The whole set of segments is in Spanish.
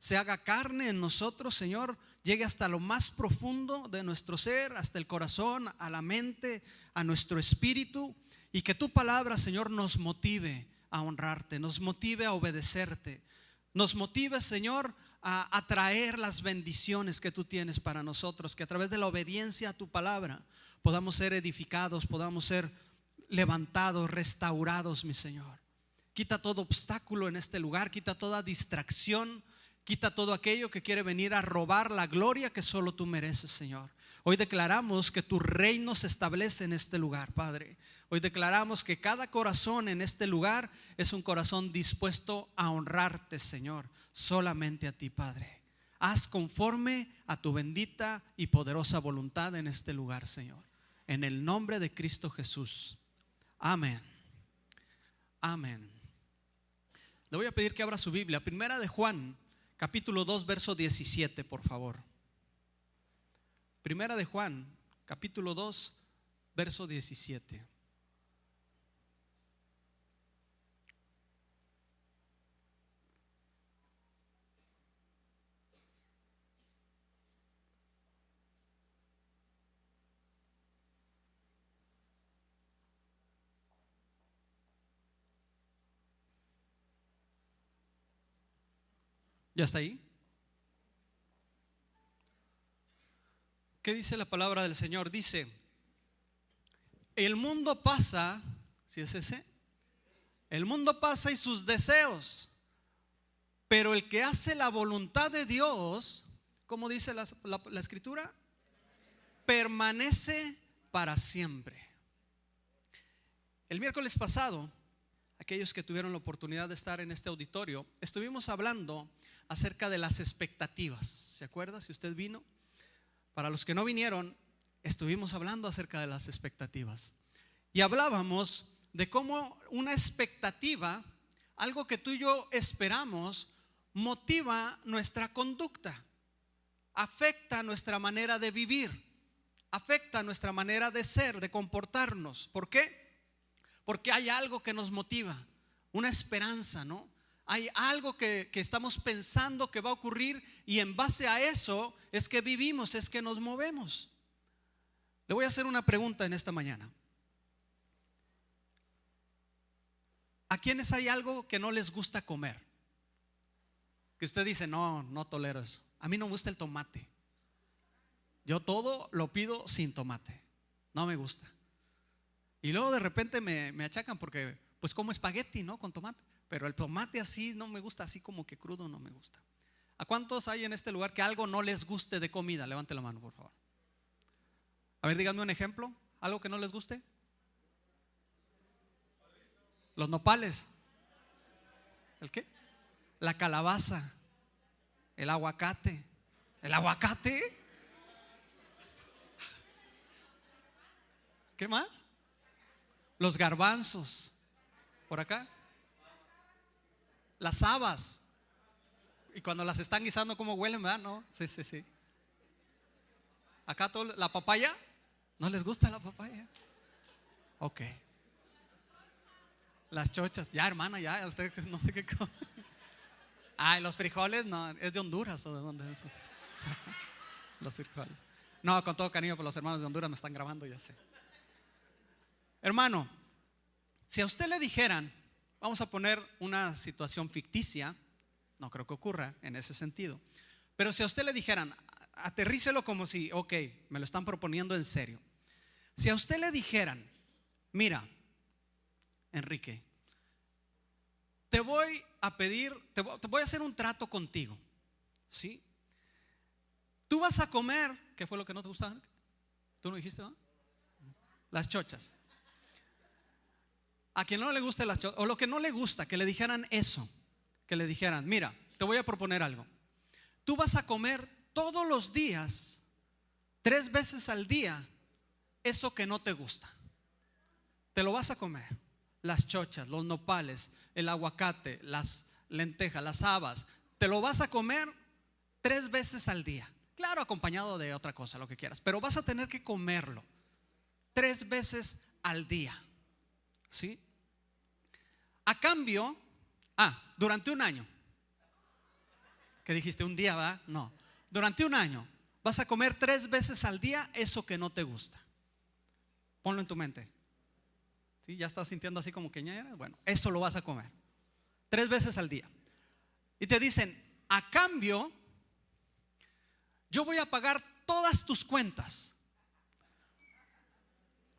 se haga carne en nosotros, Señor, llegue hasta lo más profundo de nuestro ser, hasta el corazón, a la mente, a nuestro espíritu, y que tu palabra, Señor, nos motive a honrarte, nos motive a obedecerte, nos motive, Señor, a atraer las bendiciones que tú tienes para nosotros, que a través de la obediencia a tu palabra podamos ser edificados, podamos ser levantados, restaurados, mi Señor. Quita todo obstáculo en este lugar, quita toda distracción, quita todo aquello que quiere venir a robar la gloria que solo tú mereces, Señor. Hoy declaramos que tu reino se establece en este lugar, Padre. Hoy declaramos que cada corazón en este lugar es un corazón dispuesto a honrarte, Señor, solamente a ti, Padre. Haz conforme a tu bendita y poderosa voluntad en este lugar, Señor. En el nombre de Cristo Jesús. Amén. Amén. Le voy a pedir que abra su Biblia. Primera de Juan, capítulo 2, verso 17, por favor. Primera de Juan, capítulo 2, verso 17. ¿Ya está ahí? ¿Qué dice la palabra del Señor? Dice: el mundo pasa, ¿sí es ese? El mundo pasa y sus deseos, pero el que hace la voluntad de Dios, ¿cómo dice la escritura? Permanece para siempre. El miércoles pasado, aquellos que tuvieron la oportunidad de estar en este auditorio, estuvimos hablando acerca de las expectativas. ¿Se acuerda? Si usted vino. Para los que no vinieron, estuvimos hablando acerca de las expectativas. Y hablábamos de cómo una expectativa, algo que tú y yo esperamos, motiva nuestra conducta, afecta nuestra manera de vivir, afecta nuestra manera de ser, de comportarnos. ¿Por qué? Porque hay algo que nos motiva, una esperanza, ¿no? Hay algo que estamos pensando que va a ocurrir, y en base a eso es que vivimos, es que nos movemos. Le voy a hacer una pregunta en esta mañana. ¿A quiénes hay algo que no les gusta comer? Que usted dice: no tolero eso. A mí no me gusta el tomate. Yo todo lo pido sin tomate. No me gusta. Y luego de repente me achacan porque pues como espagueti, ¿no? Con tomate. Pero el tomate así no me gusta, así como que crudo no me gusta. ¿A cuántos hay en este lugar que algo no les guste de comida? Levante la mano, por favor. A ver, díganme un ejemplo. ¿Algo que no les guste? Los nopales. ¿El qué? La calabaza. El aguacate. ¿El aguacate? ¿Qué más? Los garbanzos. ¿Por acá? Las habas. Y cuando las están guisando, ¿cómo huelen, verdad? No, sí. Acá todo, la papaya. ¿No les gusta la papaya? Ok. Las chochas. Ya, hermana, ya, usted no sé qué come. Ay, los frijoles, no, es de Honduras o de dónde es eso. Los frijoles. No, con todo cariño por los hermanos de Honduras, me están grabando, ya sé. Hermano, si a usted le dijeran, vamos a poner una situación ficticia, no creo que ocurra en ese sentido, pero si a usted le dijeran, aterrícelo como si, ok, me lo están proponiendo en serio. Si a usted le dijeran: mira, Enrique, te voy a pedir, te voy a hacer un trato contigo, ¿sí? Tú vas a comer, ¿qué fue lo que no te gustaba? ¿Tú no dijiste, no? Las chochas. A quien no le guste las chochas, o lo que no le gusta, que le dijeran eso, que le dijeran: mira, te voy a proponer algo. Tú vas a comer todos los días, 3 veces al día, eso que no te gusta. Te lo vas a comer. Las chochas, los nopales, el aguacate, las lentejas, las habas. Te lo vas a comer 3 veces al día. Claro, acompañado de otra cosa, lo que quieras, pero vas a tener que comerlo 3 veces al día, ¿sí? A cambio, durante un año. ¿Qué dijiste? ¿Un día, va? No. Durante un año vas a comer 3 veces al día eso que no te gusta. Ponlo en tu mente. ¿Sí? Ya estás sintiendo así como que ñera. Bueno, eso lo vas a comer 3 veces al día. Y te dicen, a cambio, yo voy a pagar todas tus cuentas.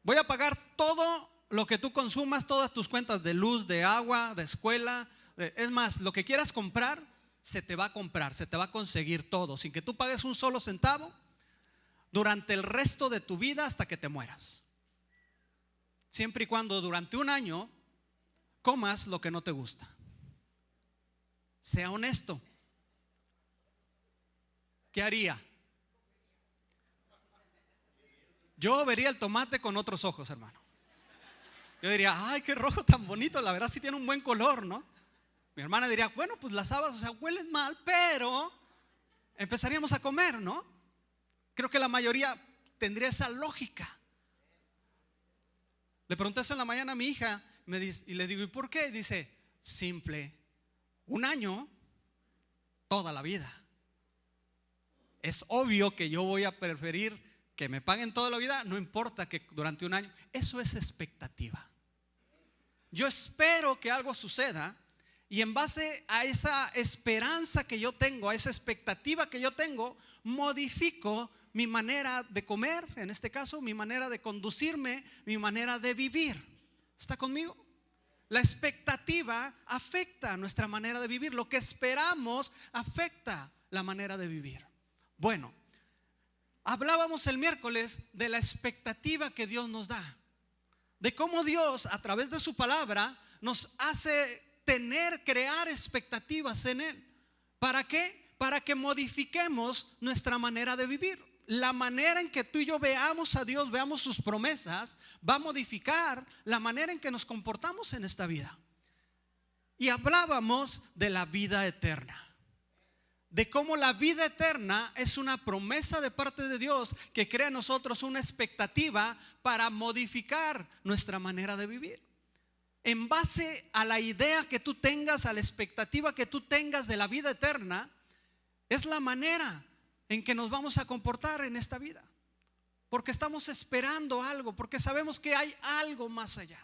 Voy a pagar todo lo que tú consumas, todas tus cuentas de luz, de agua, de escuela. Es más, lo que quieras comprar, se te va a comprar, se te va a conseguir todo, sin que tú pagues un solo centavo, durante el resto de tu vida hasta que te mueras. Siempre y cuando durante un año comas lo que no te gusta. Sea honesto. ¿Qué haría? Yo vería el tomate con otros ojos, hermano. Yo diría, ay, qué rojo tan bonito, la verdad sí tiene un buen color, ¿no? Mi hermana diría, bueno, pues las habas, o sea, huelen mal, pero empezaríamos a comer, ¿no? Creo que la mayoría tendría esa lógica. Le pregunté eso en la mañana a mi hija y le digo, ¿y por qué? Dice, simple, un año, toda la vida. Es obvio que yo voy a preferir que me paguen toda la vida, no importa que durante un año. Eso es expectativa. Yo espero que algo suceda y en base a esa esperanza que yo tengo, a esa expectativa que yo tengo, modifico mi manera de comer, en este caso, mi manera de conducirme, mi manera de vivir. ¿Está conmigo? La expectativa afecta nuestra manera de vivir. Lo que esperamos afecta la manera de vivir. Bueno, hablábamos el miércoles de la expectativa que Dios nos da, de cómo Dios a través de su palabra nos hace crear expectativas en Él. ¿Para qué? Para que modifiquemos nuestra manera de vivir. La manera en que tú y yo veamos a Dios, veamos sus promesas, va a modificar la manera en que nos comportamos en esta vida. Y hablábamos de la vida eterna, de cómo la vida eterna es una promesa de parte de Dios que crea en nosotros una expectativa para modificar nuestra manera de vivir. En base a la idea que tú tengas, a la expectativa que tú tengas de la vida eterna, es la manera en que nos vamos a comportar en esta vida. Porque estamos esperando algo, porque sabemos que hay algo más allá.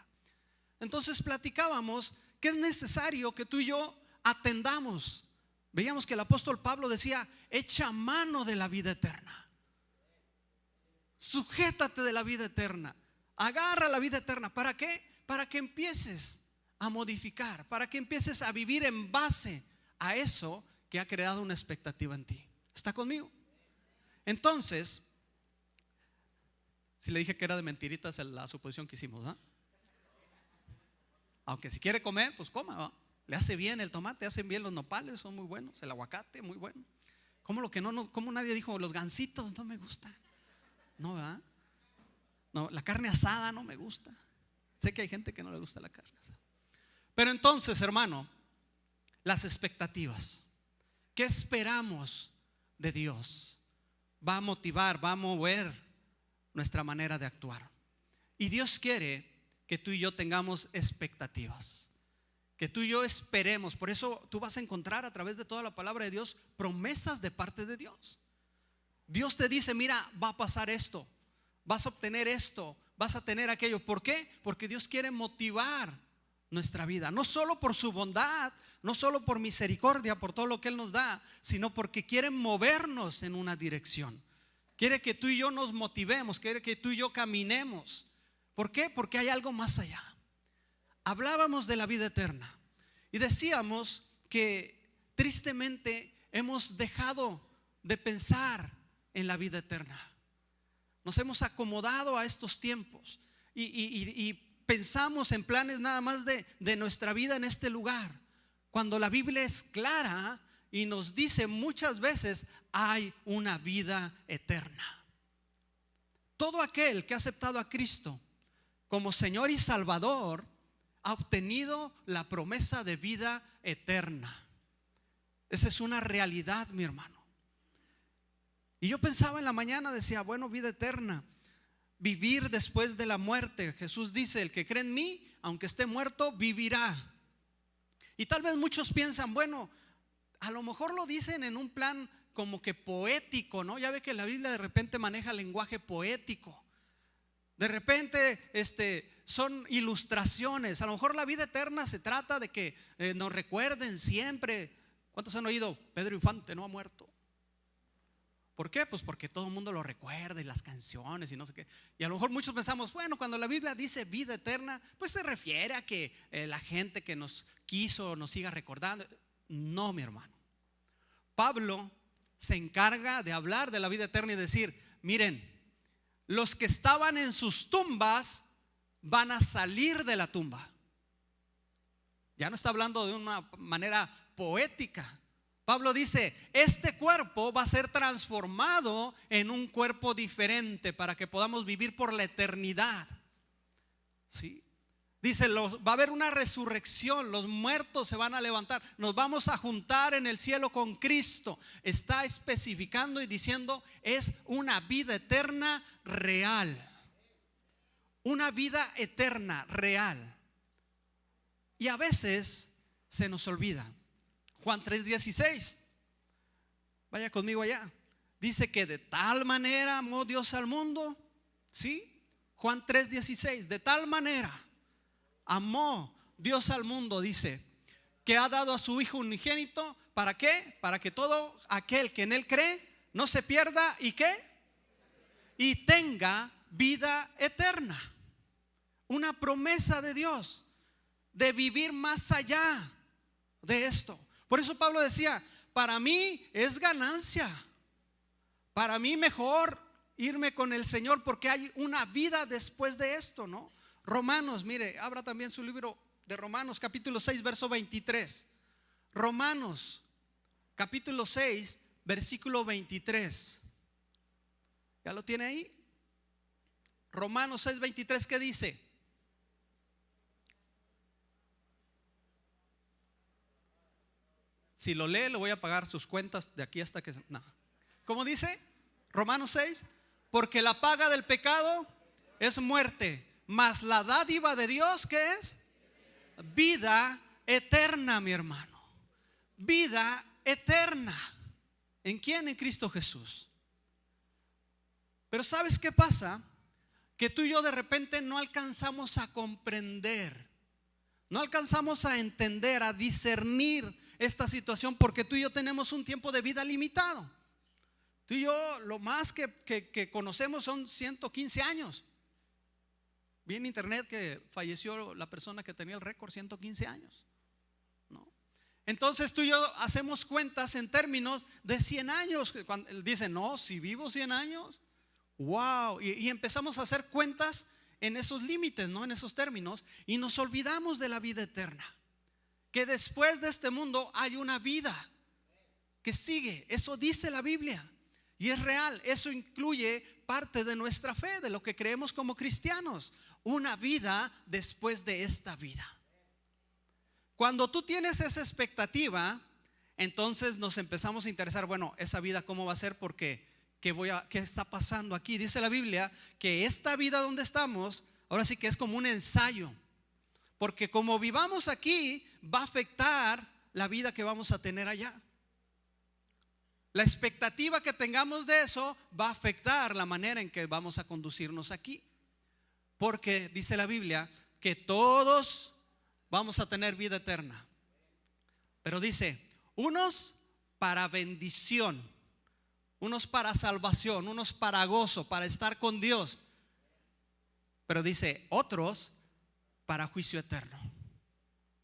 Entonces platicábamos que es necesario que tú y yo atendamos. Veíamos que el apóstol Pablo decía, echa mano de la vida eterna. Sujétate de la vida eterna. Agarra la vida eterna. ¿Para qué? Para que empieces a modificar, para que empieces a vivir en base a eso que ha creado una expectativa en ti. ¿Está conmigo? Entonces, si le dije que era de mentiritas la suposición que hicimos, ¿no? Aunque si quiere comer, pues coma, ¿no? Le hace bien el tomate, hacen bien los nopales, son muy buenos, el aguacate, muy bueno. ¿Cómo nadie dijo los gansitos no me gustan? No, ¿verdad? No, la carne asada no me gusta. Sé que hay gente que no le gusta la carne asada. Pero entonces, hermano, las expectativas. ¿Qué esperamos de Dios? Va a motivar, va a mover nuestra manera de actuar. Y Dios quiere que tú y yo tengamos expectativas, que tú y yo esperemos. Por eso tú vas a encontrar a través de toda la palabra de Dios promesas de parte de Dios. Dios te dice, mira, va a pasar esto, vas a obtener esto, vas a tener aquello. ¿Por qué? Porque Dios quiere motivar nuestra vida, no solo por su bondad, no solo por misericordia, por todo lo que Él nos da, sino porque quiere movernos en una dirección. Quiere que tú y yo nos motivemos, quiere que tú y yo caminemos. ¿Por qué? Porque hay algo más allá. Hablábamos de la vida eterna y decíamos que tristemente hemos dejado de pensar en la vida eterna. Nos hemos acomodado a estos tiempos y pensamos en planes nada más de nuestra vida en este lugar, cuando la Biblia es clara y nos dice muchas veces hay una vida eterna. Todo aquel que ha aceptado a Cristo como Señor y Salvador ha obtenido la promesa de vida eterna. Esa es una realidad, mi hermano. Y yo pensaba en la mañana, decía, bueno, vida eterna, vivir después de la muerte. Jesús dice, el que cree en mí, aunque esté muerto, vivirá. Y tal vez muchos piensan, bueno, a lo mejor lo dicen en un plan como que poético, ¿no? Ya ve que la Biblia de repente maneja lenguaje poético. De repente son ilustraciones. A lo mejor la vida eterna se trata de que nos recuerden siempre. ¿Cuántos han oído? Pedro Infante no ha muerto. ¿Por qué? Pues porque todo el mundo lo recuerda y las canciones y no sé qué. Y a lo mejor muchos pensamos, bueno, cuando la Biblia dice vida eterna, pues se refiere a que la gente que nos quiso nos siga recordando. No, mi hermano. Pablo se encarga de hablar de la vida eterna y decir, miren, los que estaban en sus tumbas van a salir de la tumba. Ya no está hablando de una manera poética. Pablo dice, este cuerpo va a ser transformado en un cuerpo diferente para que podamos vivir por la eternidad. ¿Sí? Dice, va a haber una resurrección, los muertos se van a levantar, nos vamos a juntar en el cielo con Cristo. Está especificando y diciendo, es una vida eterna real. Una vida eterna real. Y a veces se nos olvida. Juan 3:16, vaya conmigo allá. Dice que de tal manera amó Dios al mundo. ¿Sí? Juan 3:16, de tal manera amó Dios al mundo, dice, que ha dado a su Hijo unigénito. ¿Para qué? Para que todo aquel que en Él cree no se pierda. ¿Y qué? Y tenga vida eterna. Una promesa de Dios de vivir más allá de esto. Por eso Pablo decía, para mí es ganancia. Para mí mejor irme con el Señor porque hay una vida después de esto, ¿no? Romanos, mire, abra también su libro de Romanos, capítulo 6, verso 23. Romanos, capítulo 6, versículo 23. ¿Ya lo tiene ahí? Romanos 6, 23, ¿qué dice? Si lo lee, le voy a pagar sus cuentas de aquí hasta que... No. ¿Cómo dice? Romanos 6, porque la paga del pecado es muerte, mas la dádiva de Dios, ¿qué es? Vida eterna, mi hermano. Vida eterna. ¿En quién? En Cristo Jesús. Pero ¿sabes qué pasa? Que tú y yo de repente no alcanzamos a comprender, no alcanzamos a entender, a discernir esta situación, porque tú y yo tenemos un tiempo de vida limitado. Tú y yo lo más que conocemos son 115 años. Vi en internet que falleció la persona que tenía el récord, 115 años, ¿no? Entonces tú y yo hacemos cuentas en términos de 100 años. Cuando dicen, no, si vivo 100 años, wow. Y empezamos a hacer cuentas en esos límites, ¿no? En esos términos, y nos olvidamos de la vida eterna. Que después de este mundo hay una vida que sigue. Eso dice la Biblia y es real. Eso incluye parte de nuestra fe, de lo que creemos como cristianos. Una vida después de esta vida. Cuando tú tienes esa expectativa, entonces nos empezamos a interesar, bueno, esa vida cómo va a ser, porque ¿qué está pasando aquí? Dice la Biblia que esta vida donde estamos, ahora sí que es como un ensayo. Porque como vivamos aquí, va a afectar la vida que vamos a tener allá. La expectativa que tengamos de eso va a afectar la manera en que vamos a conducirnos aquí. Porque dice la Biblia que todos vamos a tener vida eterna. Pero dice, unos para bendición, unos para salvación, unos para gozo, para estar con Dios. Pero dice, otros para juicio eterno,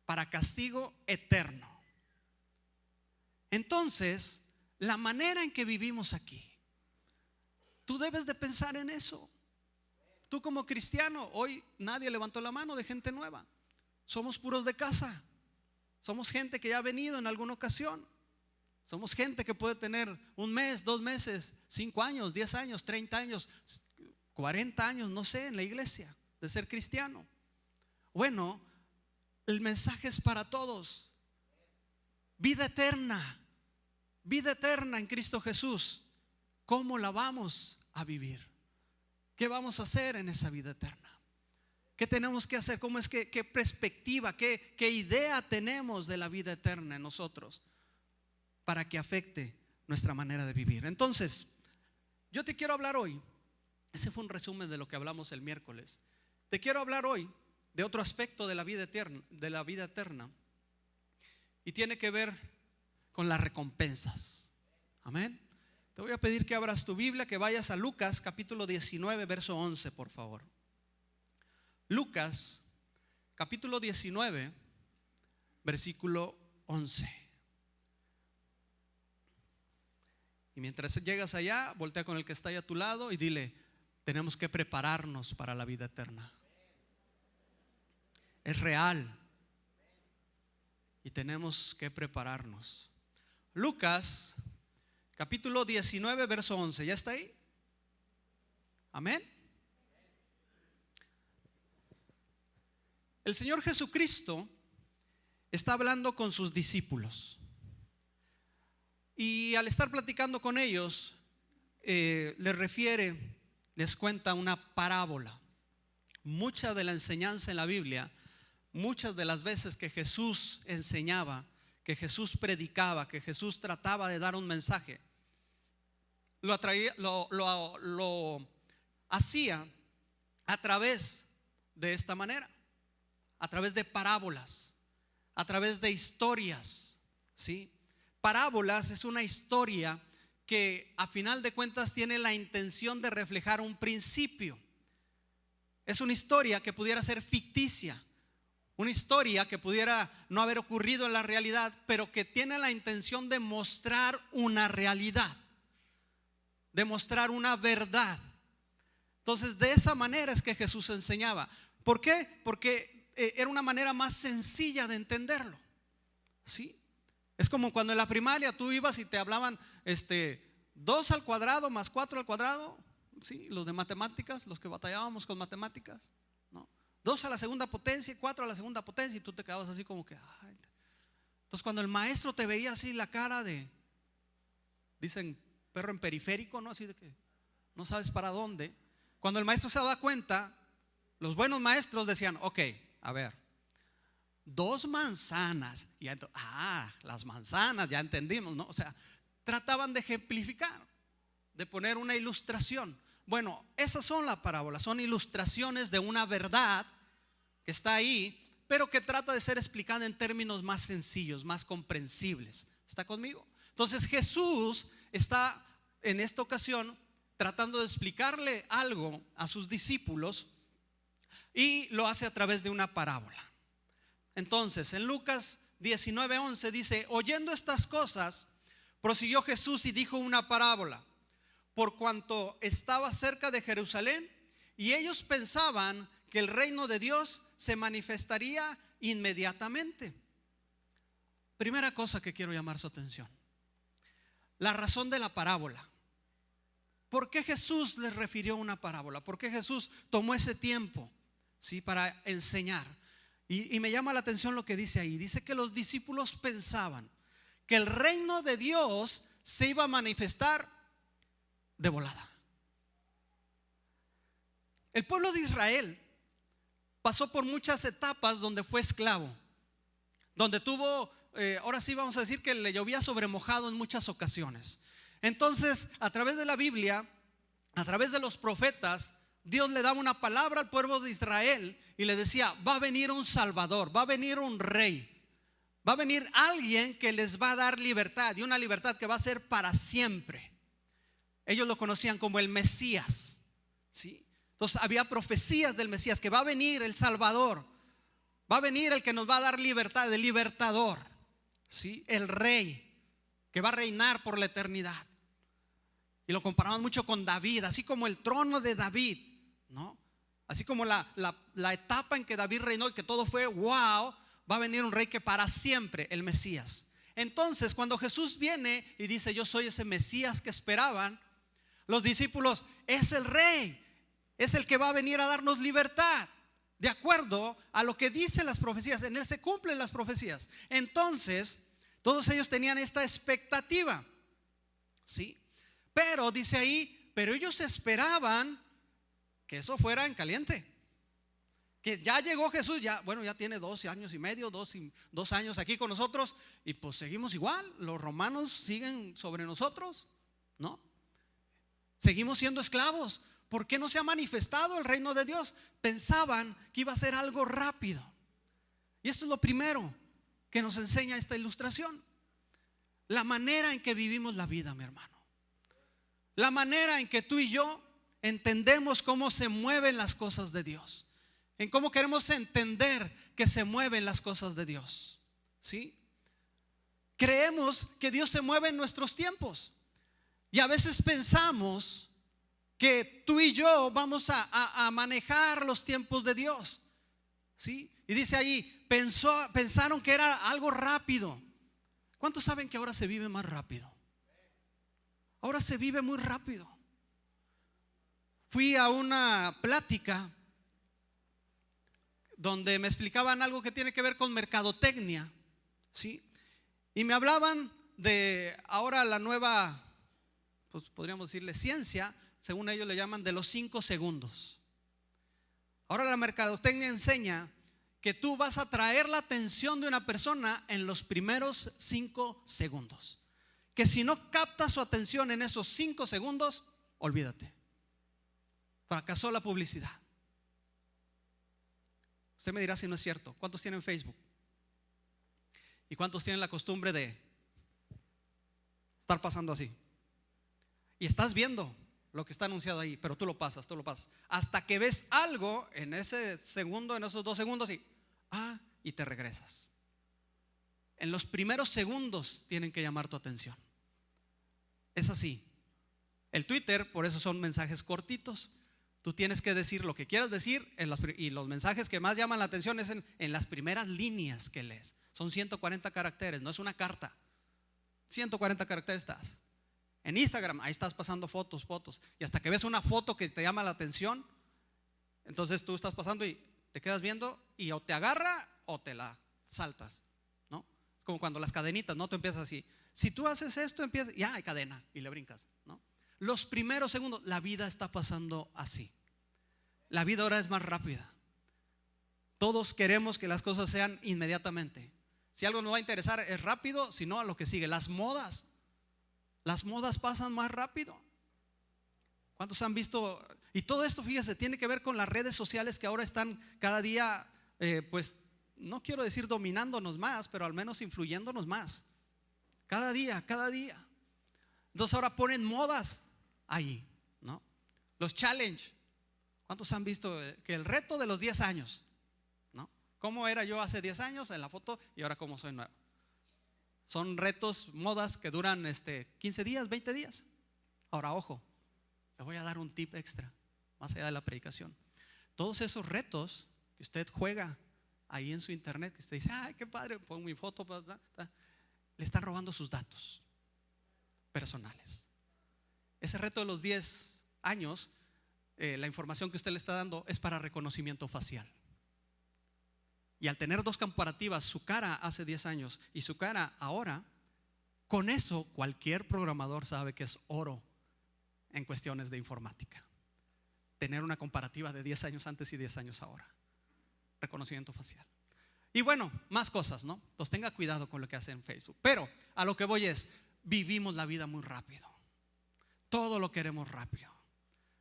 para castigo eterno. Entonces, la manera en que vivimos aquí, tú debes de pensar en eso. Tú como cristiano, hoy nadie levantó la mano de gente nueva. Somos puros de casa. Somos gente que ya ha venido en alguna ocasión. Somos gente que puede tener un mes, 2 meses, 5 años, 10 años, 30 años, 40 años, no sé, en la iglesia, de ser cristiano. Bueno, el mensaje es para todos. Vida eterna en Cristo Jesús. ¿Cómo la vamos a vivir? ¿Qué vamos a hacer en esa vida eterna? ¿Qué tenemos que hacer? ¿Cómo es qué perspectiva, qué idea tenemos de la vida eterna en nosotros? para que afecte nuestra manera de vivir. Entonces, yo te quiero hablar hoy, ese fue un resumen de lo que hablamos el miércoles. Te quiero hablar hoy de otro aspecto de la vida eterna, y tiene que ver con las recompensas. Amén. Te voy a pedir que abras tu Biblia, que vayas a Lucas capítulo 19, verso 11, por favor. Lucas capítulo 19, versículo 11. Y mientras llegas allá, voltea con el que está ahí a tu lado y dile: tenemos que prepararnos para la vida eterna. Es real y tenemos que prepararnos. Lucas capítulo 19, verso 11. ¿Ya está ahí? Amén. El Señor Jesucristo está hablando con sus discípulos, y al estar platicando con ellos, les cuenta una parábola. Mucha de la enseñanza en la Biblia, muchas de las veces que Jesús enseñaba, que Jesús predicaba, que Jesús trataba de dar un mensaje, lo hacía a través de esta manera, a través de parábolas, a través de historias, ¿sí? Parábolas es una historia que a final de cuentas tiene la intención de reflejar un principio. Es una historia que pudiera ser ficticia, una historia que pudiera no haber ocurrido en la realidad, pero que tiene la intención de mostrar una realidad, de mostrar una verdad. Entonces, de esa manera es que Jesús enseñaba. ¿Por qué? Porque era una manera más sencilla de entenderlo, ¿sí? Es como cuando en la primaria tú ibas y te hablaban 2 al cuadrado más 4 al cuadrado, ¿sí? Los de matemáticas, los que batallábamos con matemáticas, ¿no? 2 a la segunda potencia y 4 a la segunda potencia, y tú te quedabas así como que ay. Entonces, cuando el maestro te veía así la cara de, dicen, perro en periférico, ¿no? Así de que no sabes para dónde. Cuando el maestro se daba cuenta, los buenos maestros decían: ok, a ver, 2 manzanas. Y entonces, las manzanas, ya entendimos, ¿no? O sea, trataban de ejemplificar, de poner una ilustración. Bueno, esas son las parábolas, son ilustraciones de una verdad que está ahí, pero que trata de ser explicada en términos más sencillos, más comprensibles. ¿Está conmigo? Entonces Jesús está en esta ocasión tratando de explicarle algo a sus discípulos, y lo hace a través de una parábola. Entonces, en Lucas 19:11 dice: oyendo estas cosas, prosiguió Jesús y dijo una parábola, por cuanto estaba cerca de Jerusalén, y ellos pensaban que el reino de Dios se manifestaría inmediatamente. Primera cosa que quiero llamar su atención: la razón de la parábola. ¿Por qué Jesús les refirió una parábola? ¿Por qué Jesús tomó ese tiempo, ¿sí?, para enseñar? Y me llama la atención lo que dice ahí. Dice que los discípulos pensaban que el reino de Dios se iba a manifestar de volada. El pueblo de Israel pasó por muchas etapas donde fue esclavo, donde tuvo, ahora sí vamos a decir que le llovía sobre mojado en muchas ocasiones. Entonces, a través de la Biblia, a través de los profetas, Dios le daba una palabra al pueblo de Israel y le decía: va a venir un Salvador, va a venir un rey, va a venir alguien que les va a dar libertad, y una libertad que va a ser para siempre. Ellos lo conocían como el Mesías, ¿sí? Entonces había profecías del Mesías, que va a venir el Salvador, va a venir el que nos va a dar libertad, el libertador, ¿sí? El rey que va a reinar por la eternidad. Y lo comparaban mucho con David, así como el trono de David, ¿no? Así como la etapa en que David reinó y que todo fue wow, va a venir un rey que para siempre, el Mesías. Entonces, cuando Jesús viene y dice: yo soy ese Mesías que esperaban, los discípulos: es el rey, es el que va a venir a darnos libertad, de acuerdo a lo que dicen las profecías. En él se cumplen las profecías. Entonces, todos ellos tenían esta expectativa, ¿sí? Pero dice ahí: pero ellos esperaban que eso fuera en caliente, que ya llegó Jesús, ya, bueno, ya tiene 12 años y medio, 2 años aquí con nosotros, y pues seguimos igual. Los romanos siguen sobre nosotros, ¿no? Seguimos siendo esclavos. ¿Por qué no se ha manifestado el reino de Dios? Pensaban que iba a ser algo rápido. Y esto es lo primero que nos enseña esta ilustración: la manera en que vivimos la vida, mi hermano. La manera en que tú y yo entendemos cómo se mueven las cosas de Dios, en cómo queremos entender que se mueven las cosas de Dios, ¿sí? Creemos que Dios se mueve en nuestros tiempos, y a veces pensamos que tú y yo vamos a manejar los tiempos de Dios, ¿sí? Y dice ahí, pensaron que era algo rápido. ¿Cuántos saben que ahora se vive más rápido? Ahora se vive muy rápido. Fui a una plática donde me explicaban algo que tiene que ver con mercadotecnia, ¿sí? Y me hablaban de ahora la nueva, pues podríamos decirle ciencia, según ellos le llaman, de los 5 segundos. Ahora la mercadotecnia enseña que tú vas a atraer la atención de una persona en los primeros 5 segundos. Que si no captas su atención en esos 5 segundos, olvídate. Fracasó la publicidad. Usted me dirá si no es cierto. ¿Cuántos tienen Facebook? ¿Y cuántos tienen la costumbre de estar pasando así? Y estás viendo lo que está anunciado ahí, pero tú lo pasas, hasta que ves algo en ese segundo, en esos 2 segundos y te regresas. En los primeros segundos tienen que llamar tu atención. Es así. El Twitter, por eso son mensajes cortitos. Tú tienes que decir lo que quieras decir y los mensajes que más llaman la atención es en las primeras líneas que lees. Son 140 caracteres, no es una carta. 140 caracteres estás. En Instagram, ahí estás pasando fotos. Y hasta que ves una foto que te llama la atención, entonces tú estás pasando y te quedas viendo, y o te agarra o te la saltas, ¿no? Como cuando las cadenitas, ¿no? Tú empiezas así. Si tú haces esto, empiezas, ya hay cadena y le brincas, ¿no? Los primeros segundos, la vida está pasando así. La vida ahora es más rápida. Todos queremos que las cosas sean inmediatamente. Si algo nos va a interesar es rápido, si no, a lo que sigue. Las modas pasan más rápido. ¿Cuántos han visto? Y todo esto, fíjese, tiene que ver con las redes sociales que ahora están cada día, pues no quiero decir dominándonos más, pero al menos influyéndonos más. Cada día. Entonces ahora ponen modas ahí, ¿no? Los challenge. ¿Cuántos han visto que el reto de los 10 años, ¿no? ¿Cómo era yo hace 10 años en la foto y ahora cómo soy nuevo? Son retos, modas que duran 15 días, 20 días. Ahora, ojo, le voy a dar un tip extra, más allá de la predicación. Todos esos retos que usted juega ahí en su internet, que usted dice, ay, qué padre, pongo mi foto, le están robando sus datos personales. Ese reto de los 10 años, la información que usted le está dando es para reconocimiento facial. Y al tener 2 comparativas, su cara hace 10 años y su cara ahora, con eso cualquier programador sabe que es oro en cuestiones de informática. Tener una comparativa de 10 años antes y 10 años ahora. Reconocimiento facial. Y bueno, más cosas, ¿no? Entonces tenga cuidado con lo que hace en Facebook. Pero a lo que voy es, vivimos la vida muy rápido. Todo lo queremos rápido.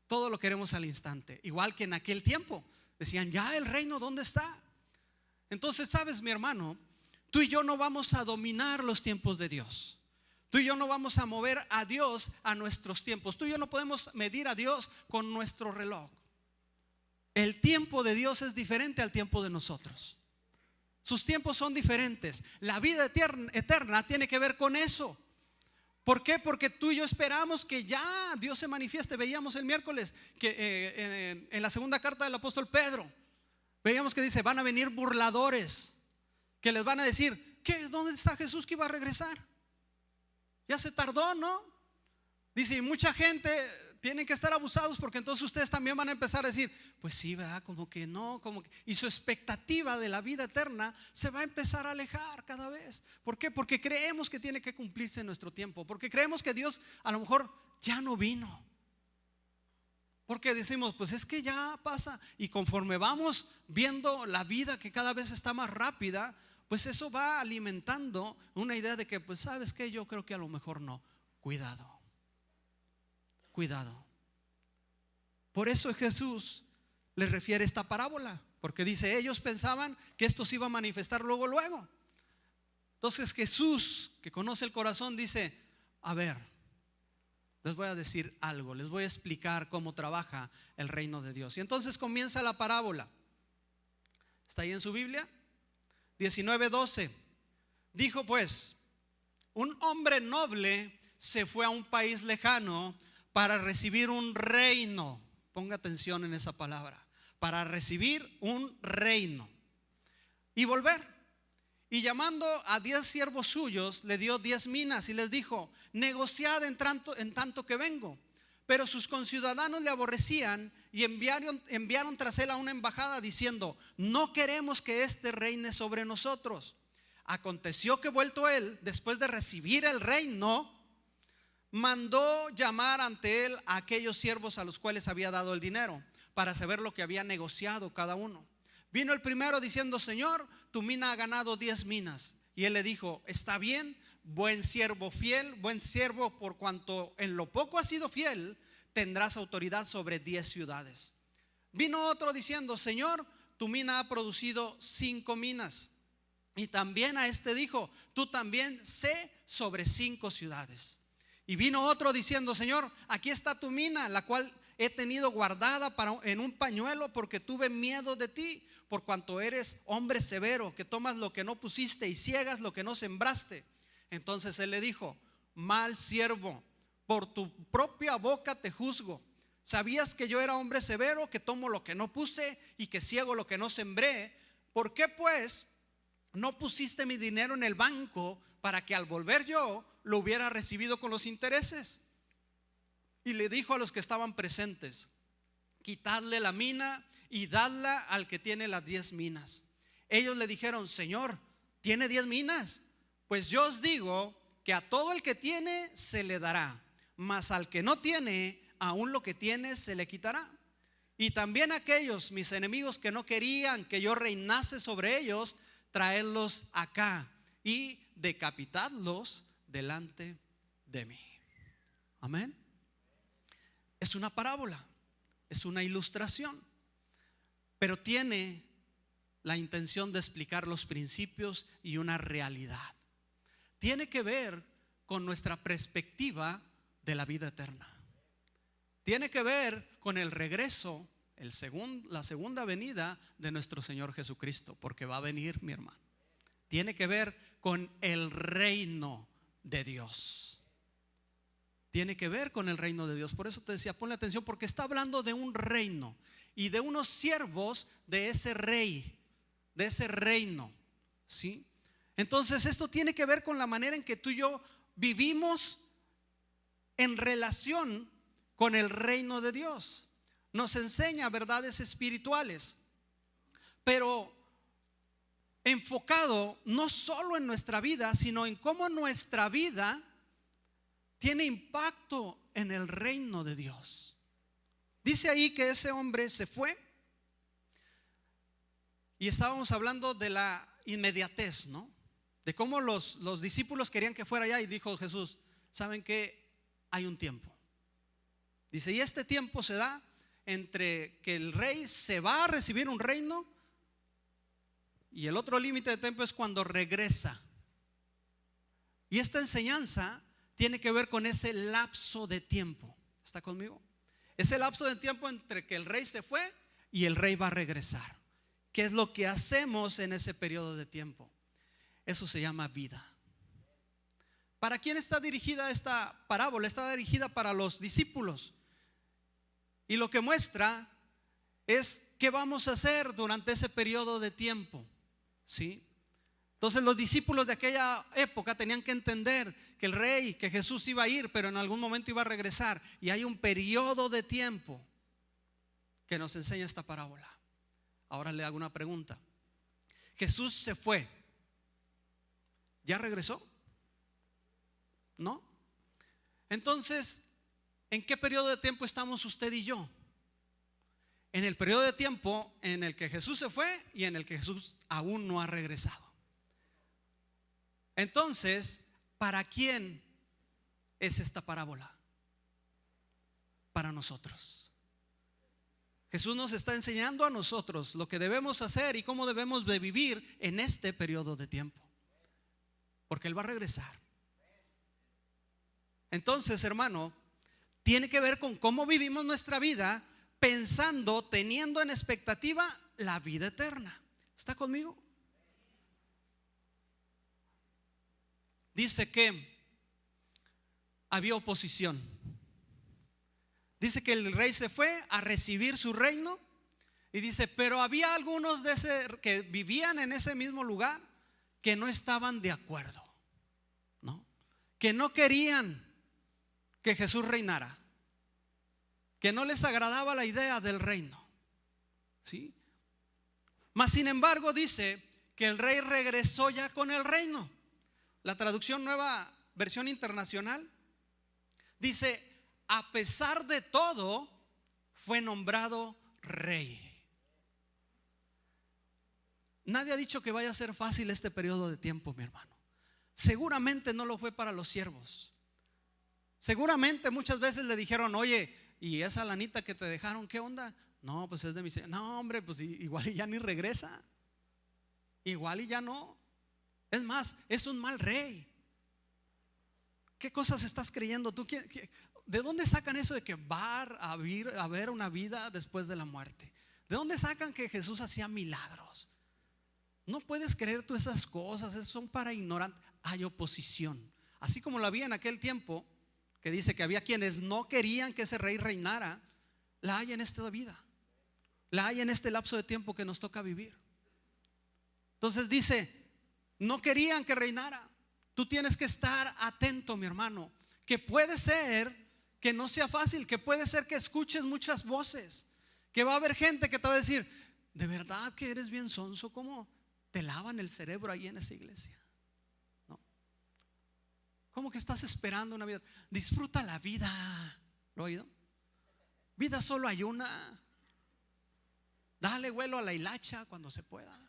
Todo lo queremos al instante. Igual que en aquel tiempo decían, ya el reino, ¿dónde está? Entonces, sabes, mi hermano, tú y yo no vamos a dominar los tiempos de Dios. Tú y yo no vamos a mover a Dios a nuestros tiempos. Tú y yo no podemos medir a Dios con nuestro reloj. El tiempo de Dios es diferente al tiempo de nosotros. Sus tiempos son diferentes. La vida eterna tiene que ver con eso. ¿Por qué? Porque tú y yo esperamos que ya Dios se manifieste. Veíamos el miércoles que en la segunda carta del apóstol Pedro, veíamos que dice, van a venir burladores que les van a decir, ¿qué? ¿Dónde está Jesús que iba a regresar? Ya se tardó, ¿no? Dice, y mucha gente tienen que estar abusados porque entonces ustedes también van a empezar a decir, pues sí, ¿verdad? Como que no, y su expectativa de la vida eterna se va a empezar a alejar cada vez. ¿Por qué? Porque creemos que tiene que cumplirse en nuestro tiempo, porque creemos que Dios a lo mejor ya no vino. Porque decimos, pues es que ya pasa. Y conforme vamos viendo la vida que cada vez está más rápida, pues eso va alimentando una idea de que, pues sabes que yo creo que a lo mejor no. Cuidado, cuidado. Por eso Jesús les refiere esta parábola, porque dice, ellos pensaban que esto se iba a manifestar luego, luego. Entonces Jesús, que conoce el corazón, dice, a ver, les voy a decir algo, les voy a explicar cómo trabaja el reino de Dios. Y entonces comienza la parábola. ¿Está ahí en su Biblia? 19:12. Dijo pues, un hombre noble se fue a un país lejano para recibir un reino. Ponga atención en esa palabra. Para recibir un reino y volver. Y llamando a 10 siervos suyos, le dio 10 minas y les dijo, negociad en tanto que vengo. Pero sus conciudadanos le aborrecían y enviaron tras él a una embajada diciendo, no queremos que éste reine sobre nosotros. Aconteció que vuelto él, después de recibir el reino, mandó llamar ante él a aquellos siervos a los cuales había dado el dinero, para saber lo que había negociado cada uno. Vino el primero diciendo, Señor, tu mina ha ganado 10 minas. Y él le dijo, está bien, buen siervo fiel, buen siervo, por cuanto en lo poco has sido fiel, tendrás autoridad sobre 10 ciudades. Vino otro diciendo, Señor, tu mina ha producido 5 minas. Y también a este dijo, tú también sé sobre 5 ciudades. Y vino otro diciendo, Señor, aquí está tu mina, la cual he tenido guardada en un pañuelo porque tuve miedo de ti, por cuanto eres hombre severo, que tomas lo que no pusiste y ciegas lo que no sembraste. Entonces él le dijo, mal siervo, por tu propia boca te juzgo. ¿Sabías que yo era hombre severo, que tomo lo que no puse y que ciego lo que no sembré? ¿Por qué pues no pusiste mi dinero en el banco para que al volver yo lo hubiera recibido con los intereses? Y le dijo a los que estaban presentes, quitadle la mina y dadla al que tiene las 10 minas. Ellos le dijeron, Señor, ¿tiene 10 minas? Pues yo os digo que a todo el que tiene se le dará, mas al que no tiene, aún lo que tiene se le quitará. Y también aquellos mis enemigos que no querían que yo reinase sobre ellos, traedlos acá y decapitadlos delante de mí. Amén. Es una parábola, es una ilustración, pero tiene la intención de explicar los principios y una realidad. Tiene que ver con nuestra perspectiva de la vida eterna. Tiene que ver con el regreso, la segunda venida de nuestro Señor Jesucristo, porque va a venir, mi hermano. Tiene que ver con el reino de Dios. Tiene que ver con el reino de Dios. Por eso te decía, ponle atención, porque está hablando de un reino y de unos siervos de ese rey, de ese reino, ¿sí? Entonces esto tiene que ver con la manera en que tú y yo vivimos en relación con el reino de Dios. Nos enseña verdades espirituales, pero enfocado no solo en nuestra vida, sino en cómo nuestra vida tiene impacto en el reino de Dios. Dice ahí que ese hombre se fue y estábamos hablando de la inmediatez, ¿no? De cómo los discípulos querían que fuera allá y dijo Jesús, ¿saben qué? Hay un tiempo. Dice, y este tiempo se da entre que el rey se va a recibir un reino y el otro límite de tiempo es cuando regresa. Y esta enseñanza tiene que ver con ese lapso de tiempo. ¿Está conmigo? Ese lapso de tiempo entre que el rey se fue y el rey va a regresar. ¿Qué es lo que hacemos en ese periodo de tiempo? Eso se llama vida. ¿Para quién está dirigida esta parábola? Está dirigida para los discípulos. Y lo que muestra es qué vamos a hacer durante ese periodo de tiempo, ¿sí? Entonces los discípulos de aquella época tenían que entender que el rey, que Jesús iba a ir, pero en algún momento iba a regresar. Y hay un periodo de tiempo que nos enseña esta parábola. Ahora le hago una pregunta. Jesús se fue. ¿Ya regresó? ¿No? Entonces, ¿en qué periodo de tiempo estamos usted y yo? en el periodo de tiempo en el que Jesús se fue y en el que Jesús aún no ha regresado. Entonces, ¿para quién es esta parábola? Para nosotros. Jesús nos está enseñando a nosotros lo que debemos hacer y cómo debemos de vivir en este periodo de tiempo, porque Él va a regresar. Entonces, hermano, tiene que ver con cómo vivimos nuestra vida, pensando, teniendo en expectativa la vida eterna. ¿Está conmigo? Dice que había oposición. Dice que el rey se fue a recibir su reino y dice, pero había algunos que vivían en ese mismo lugar que no estaban de acuerdo, ¿no? Que no querían que Jesús reinara, que no les agradaba la idea del reino, ¿sí? Mas sin embargo dice que el rey regresó ya con el reino. La traducción Nueva Versión Internacional dice, a pesar de todo, fue nombrado rey. Nadie ha dicho que vaya a ser fácil este periodo de tiempo, mi hermano. Seguramente no lo fue para los siervos. Seguramente muchas veces le dijeron, oye, ¿y esa lanita que te dejaron, qué onda? No, pues es de mi señor. No, hombre, pues igual y ya ni regresa. Igual y ya no. Es más, es un mal rey. ¿Qué cosas estás creyendo tú? ¿De dónde sacan eso de que va a haber una vida después de la muerte? ¿De dónde sacan que Jesús hacía milagros? No puedes creer tú esas cosas, esas son para ignorantes. Hay oposición, así como la había en aquel tiempo, que dice que había quienes no querían que ese rey reinara. La hay en esta vida, la hay en este lapso de tiempo que nos toca vivir. Entonces dice, no querían que reinara. Tú tienes que estar atento, mi hermano, que puede ser que no sea fácil, que puede ser que escuches muchas voces, que va a haber gente que te va a decir, de verdad que eres bien sonso, ¿cómo te lavan el cerebro ahí en esa iglesia? ¿No? ¿Cómo que estás esperando una vida? Disfruta la vida. ¿Lo has oído? Vida solo hay una. Dale vuelo a la hilacha cuando se pueda.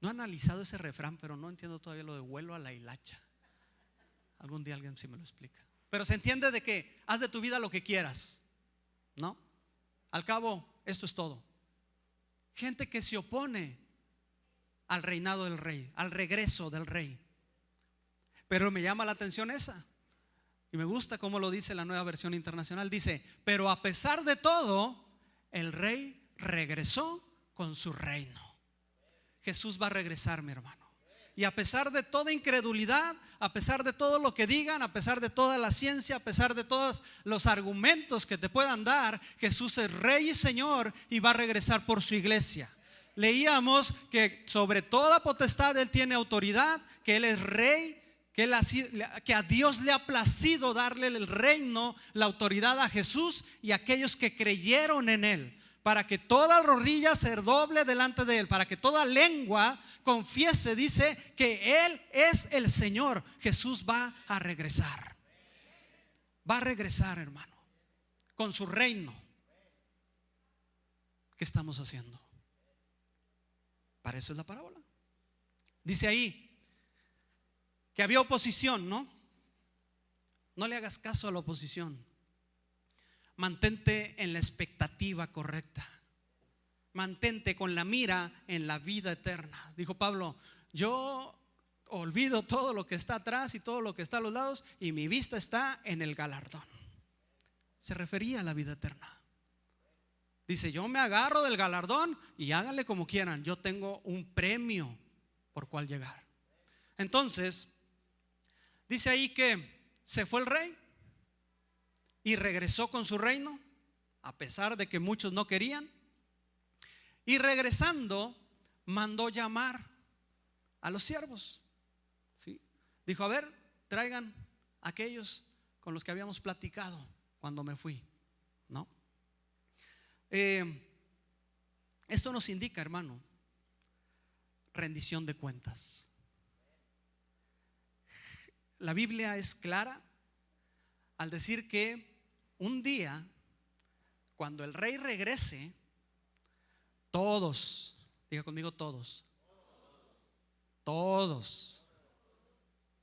No he analizado ese refrán, pero no entiendo todavía lo de vuelo a la hilacha. Algún día alguien sí me lo explica. Pero se entiende de que haz de tu vida lo que quieras, ¿no? Al cabo, esto es todo. Gente que se opone al reinado del rey, al regreso del rey. Pero me llama la atención esa. Y me gusta cómo lo dice la Nueva Versión Internacional. Dice, pero a pesar de todo, el rey regresó con su reino. Jesús va a regresar, mi hermano. Y a pesar de toda incredulidad, a pesar de todo lo que digan, a pesar de toda la ciencia, a pesar de todos los argumentos que te puedan dar, Jesús es Rey y Señor y va a regresar por su iglesia. Leíamos que sobre toda potestad Él tiene autoridad, que Él es Rey, que a Dios le ha placido darle el reino, la autoridad a Jesús y a aquellos que creyeron en Él, para que toda rodilla se doble delante de Él, para que toda lengua confiese, dice, que Él es el Señor. Jesús va a regresar. Va a regresar, hermano, con su reino. ¿Qué estamos haciendo? Para eso es la parábola. Dice ahí que había oposición, ¿no? No le hagas caso a la oposición. Mantente en la expectativa correcta. Mantente con la mira en la vida eterna. Dijo Pablo, yo olvido todo lo que está atrás y todo lo que está a los lados y mi vista está en el galardón. Se refería a la vida eterna. Dice, yo me agarro del galardón y háganle como quieran. Yo tengo un premio por cual llegar. Entonces, dice ahí que se fue el rey y regresó con su reino, a pesar de que muchos no querían. Y regresando, mandó llamar a los siervos, ¿sí? Dijo, a ver, traigan aquellos con los que habíamos platicado cuando me fui, ¿no? Esto nos indica, hermano, rendición de cuentas. La Biblia es clara al decir que un día, cuando el rey regrese, todos, diga conmigo todos, todos,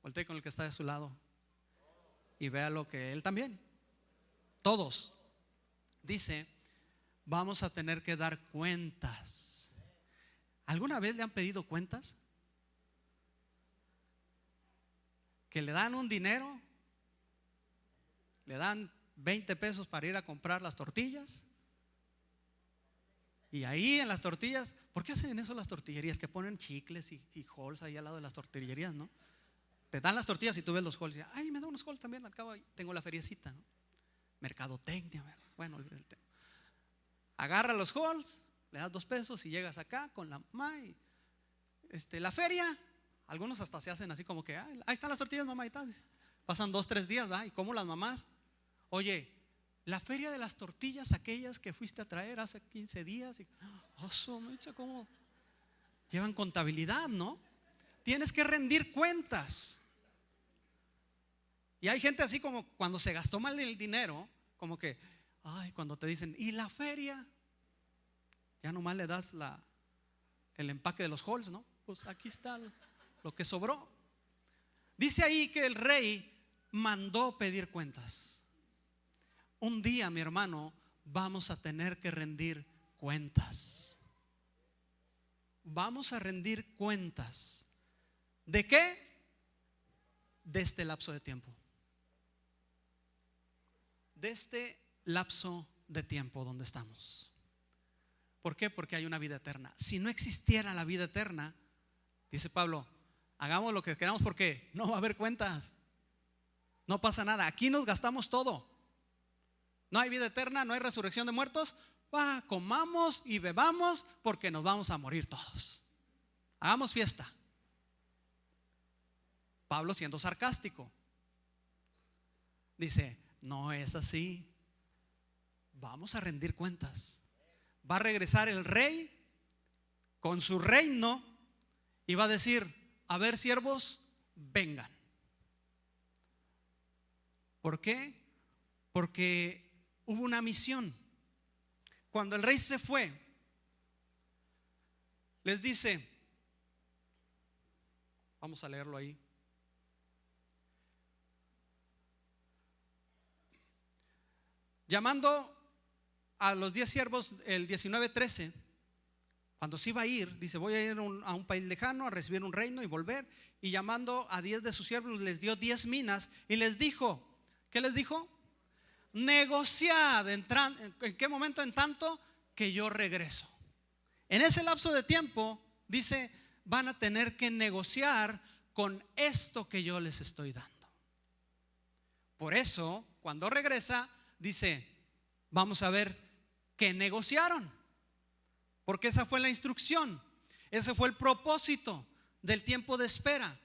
voltee con el que está de su lado y vea lo que él también, todos, dice, vamos a tener que dar cuentas. ¿Alguna vez le han pedido cuentas? Que le dan un dinero, le dan 20 pesos para ir a comprar las tortillas, y ahí en las tortillas, ¿por qué hacen eso las tortillerías? Que ponen chicles y Halls ahí al lado de las tortillerías, ¿no? Te dan las tortillas y tú ves los Halls y ay, me da unos Halls también, al cabo tengo la feriecita, ¿no? Mercadotecnia, bueno, olvídate el tema. Agarra los Halls, le das 2 pesos y llegas acá con la mamá y la feria. Algunos hasta se hacen así como que ahí están las tortillas, mamá, y tal. Pasan 2, 3 días, ¿va? Y como las mamás, oye, la feria de las tortillas, aquellas que fuiste a traer hace 15 días, y, ¿cómo? Llevan contabilidad, ¿no? Tienes que rendir cuentas. Y hay gente así como cuando se gastó mal el dinero, como que, ay, cuando te dicen, ¿y la feria? Ya nomás le das el empaque de los Halls, ¿no? Pues aquí está lo que sobró. Dice ahí que el rey mandó pedir cuentas. Un día, mi hermano, vamos a tener que rendir cuentas. Vamos a rendir cuentas. ¿De qué? De este lapso de tiempo. De este lapso de tiempo donde estamos. ¿Por qué? Porque hay una vida eterna. Si no existiera la vida eterna, dice Pablo, hagamos lo que queramos porque no va a haber cuentas. No pasa nada. Aquí nos gastamos todo. No hay vida eterna, no hay resurrección de muertos. Comamos y bebamos porque nos vamos a morir todos. Hagamos fiesta. Pablo siendo sarcástico dice, no es así. Vamos a rendir cuentas. Va a regresar el rey con su reino y va a decir, a ver, siervos, vengan. ¿Por qué? Porque hubo una misión. Cuando el rey se fue, les dice, vamos a leerlo ahí. Llamando a los 10 siervos, el 19:13, cuando se iba a ir, dice, voy a ir a un país lejano a recibir un reino y volver. Y llamando a 10 de sus siervos, les dio 10 minas y les dijo, ¿qué les dijo? Negociad, ¿en qué momento? En tanto que yo regreso. En ese lapso de tiempo, dice, van a tener que negociar con esto que yo les estoy dando. Por eso, cuando regresa, dice, vamos a ver qué negociaron. Porque esa fue la instrucción, ese fue el propósito del tiempo de espera.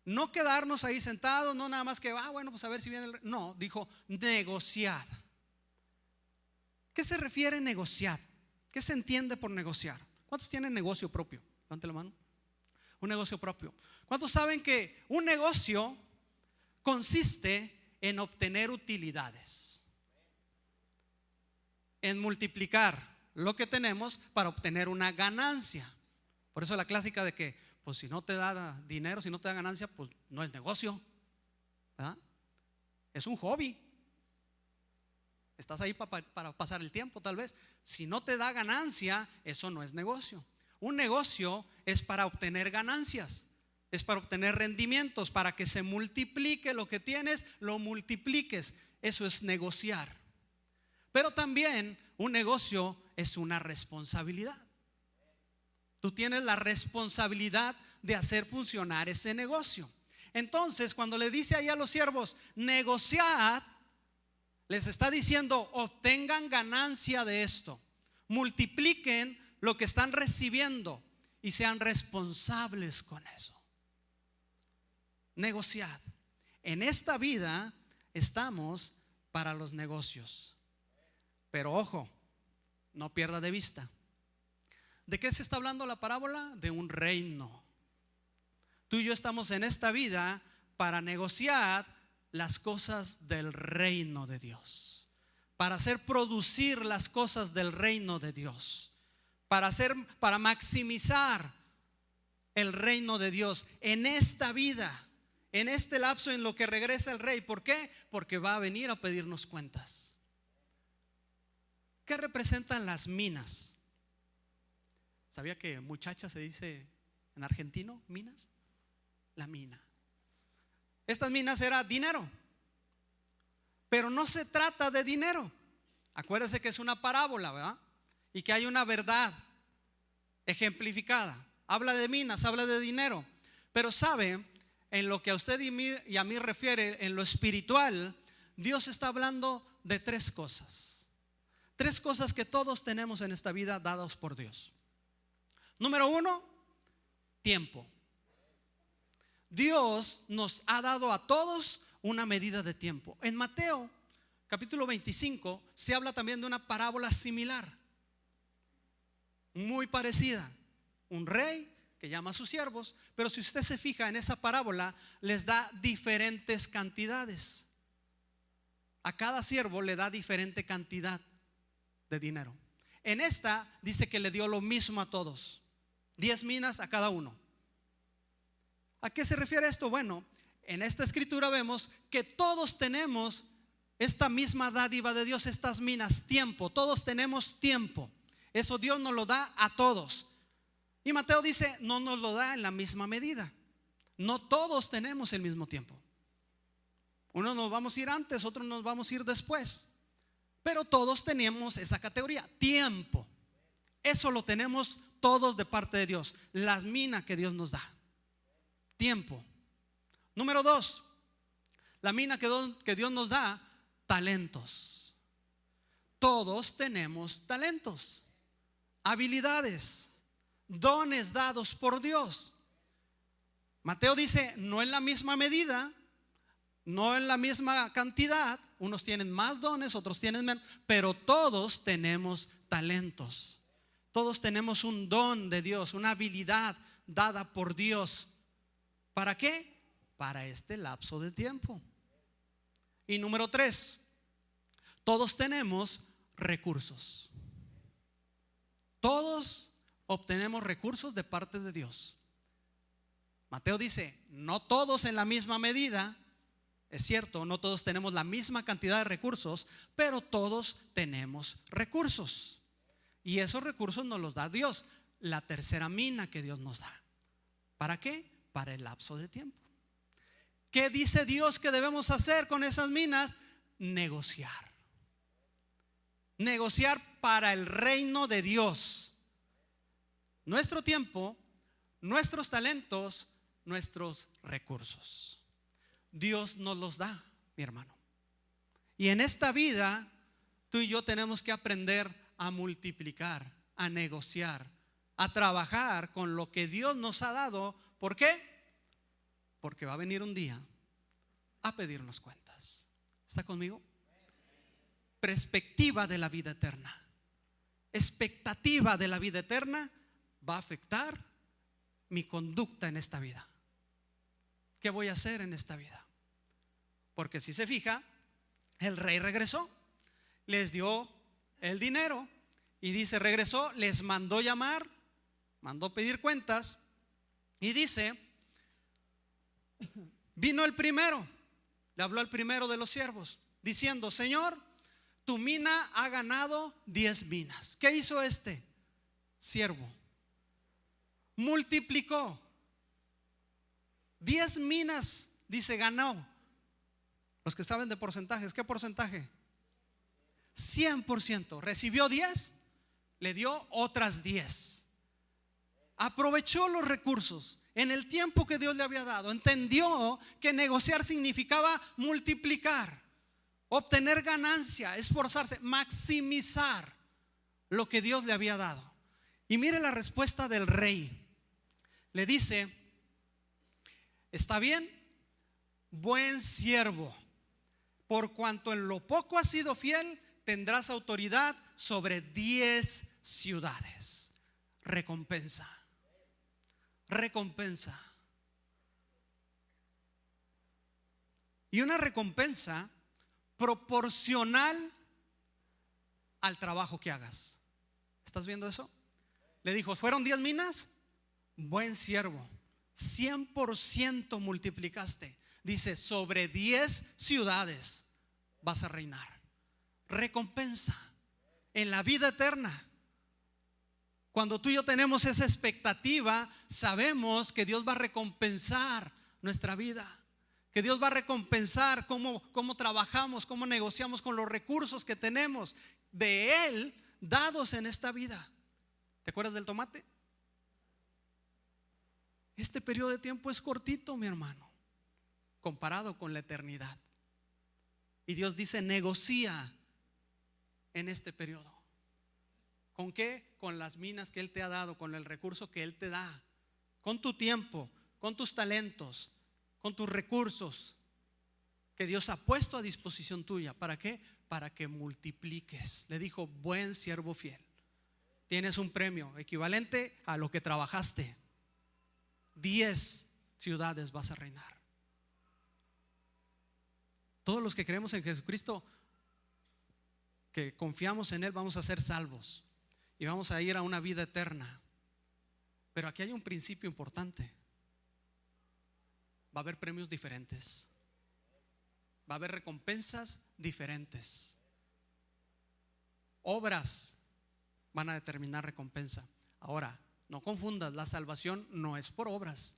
No quedarnos ahí sentados, no nada más que, bueno, pues a ver si viene el... No, dijo, negociad. ¿Qué se refiere negociar? ¿Qué se entiende por negociar? ¿Cuántos tienen negocio propio? Levante la mano. Un negocio propio. ¿Cuántos saben que un negocio consiste en obtener utilidades? En multiplicar lo que tenemos para obtener una ganancia. Por eso la clásica de que pues si no te da dinero, si no te da ganancia, pues no es negocio, ¿verdad? Es un hobby. Estás ahí para pasar el tiempo tal vez. Si no te da ganancia, eso no es negocio. Un negocio es para obtener ganancias, es para obtener rendimientos, para que se multiplique lo que tienes, lo multipliques. Eso es negociar. Pero también un negocio es una responsabilidad. Tú tienes la responsabilidad de hacer funcionar ese negocio. Entonces, cuando le dice ahí a los siervos, negociad, les está diciendo, obtengan ganancia de esto, multipliquen lo que están recibiendo y sean responsables con eso. Negociad. En esta vida estamos para los negocios. Pero ojo, no pierda de vista. ¿De qué se está hablando la parábola? De un reino. Tú y yo estamos en esta vida para negociar las cosas del reino de Dios. para hacer producir las cosas del reino de Dios, para maximizar el reino de Dios en esta vida, en este lapso en lo que regresa el rey. ¿Por qué? Porque va a venir a pedirnos cuentas. ¿Qué representan las minas? ¿Sabía que muchacha se dice en argentino? Minas. La mina. Estas minas era dinero. Pero no se trata de dinero. Acuérdese que es una parábola, ¿verdad? Y que hay una verdad ejemplificada. Habla de minas, habla de dinero. Pero sabe, en lo que a usted y a mí refiere, en lo espiritual, Dios está hablando de tres cosas. Tres cosas que todos tenemos en esta vida dadas por Dios. Número uno, tiempo. Dios nos ha dado a todos una medida de tiempo. En Mateo capítulo 25 se habla también de una parábola similar, muy parecida. Un rey que llama a sus siervos, pero si usted se fija en esa parábola, les da diferentes cantidades. A cada siervo le da diferente cantidad de dinero. En esta dice que le dio lo mismo a todos, 10 minas a cada uno. ¿A qué se refiere esto? Bueno, en esta escritura vemos que todos tenemos esta misma dádiva de Dios, estas minas, tiempo. Todos tenemos tiempo. Eso Dios nos lo da a todos. Y Mateo dice, no nos lo da en la misma medida. No todos tenemos el mismo tiempo. Unos nos vamos a ir antes, otros nos vamos a ir después. Pero todos tenemos esa categoría, tiempo. Eso lo tenemos todos de parte de Dios. Las minas que Dios nos da. Tiempo. Número 2, la mina que Dios nos da, talentos. Todos tenemos talentos, habilidades, dones dados por Dios. Mateo dice, no en la misma medida, no en la misma cantidad. Unos tienen más dones, otros tienen menos, pero todos tenemos talentos. Todos tenemos un don de Dios, una habilidad dada por Dios. ¿Para qué? Para este lapso de tiempo. Y número 3, todos tenemos recursos. Todos obtenemos recursos de parte de Dios. Mateo dice, no todos en la misma medida. Es cierto, no todos tenemos la misma cantidad de recursos, pero todos tenemos recursos. Y esos recursos nos los da Dios. La tercera mina que Dios nos da. ¿Para qué? Para el lapso de tiempo. ¿Qué dice Dios que debemos hacer con esas minas? Negociar. Negociar para el reino de Dios. Nuestro tiempo, nuestros talentos, nuestros recursos. Dios nos los da, mi hermano. Y en esta vida, tú y yo tenemos que aprender a multiplicar, a negociar, a trabajar con lo que Dios nos ha dado. ¿Por qué? Porque va a venir un día a pedirnos cuentas. ¿Está conmigo? Perspectiva de la vida eterna, expectativa de la vida eterna va a afectar mi conducta en esta vida. ¿Qué voy a hacer en esta vida? Porque si se fija, el rey regresó, les dio el dinero y dice, regresó, les mandó llamar, mandó pedir cuentas y dice, vino el primero, le habló al primero de los siervos diciendo, Señor, tu mina ha ganado 10 minas. ¿Qué hizo este siervo? Multiplicó 10 minas, dice, ganó. Los que saben de porcentajes, ¿qué porcentaje? 100%. Recibió 10, le dio otras 10. Aprovechó los recursos en el tiempo que Dios le había dado. Entendió que negociar significaba multiplicar, obtener ganancia, esforzarse, maximizar lo que Dios le había dado. Y mire la respuesta del rey. Le dice, está bien, buen siervo, por cuanto en lo poco has sido fiel, tendrás autoridad sobre 10 ciudades. Recompensa. Recompensa. Y una recompensa proporcional al trabajo que hagas. ¿Estás viendo eso? Le dijo, ¿fueron 10 minas? Buen siervo, 100% multiplicaste. Dice, sobre 10 ciudades vas a reinar. Recompensa en la vida eterna. Cuando tú y yo tenemos esa expectativa, sabemos que Dios va a recompensar nuestra vida, que Dios va a recompensar cómo trabajamos, cómo negociamos con los recursos que tenemos de Él dados en esta vida. ¿Te acuerdas del tomate? Este periodo de tiempo es cortito, mi hermano, comparado con la eternidad. Y Dios dice, negocia en este periodo. ¿Con qué? Con las minas que Él te ha dado, con el recurso que Él te da, con tu tiempo, con tus talentos, con tus recursos que Dios ha puesto a disposición tuya. ¿Para qué? Para que multipliques. Le dijo, buen siervo fiel, tienes un premio equivalente a lo que trabajaste. 10 ciudades vas a reinar. Todos los que creemos en Jesucristo, que confiamos en Él, vamos a ser salvos y vamos a ir a una vida eterna. Pero aquí hay un principio importante. Va a haber premios diferentes, va a haber recompensas diferentes. Obras van a determinar recompensa. Ahora, no confundas, la salvación no es por obras.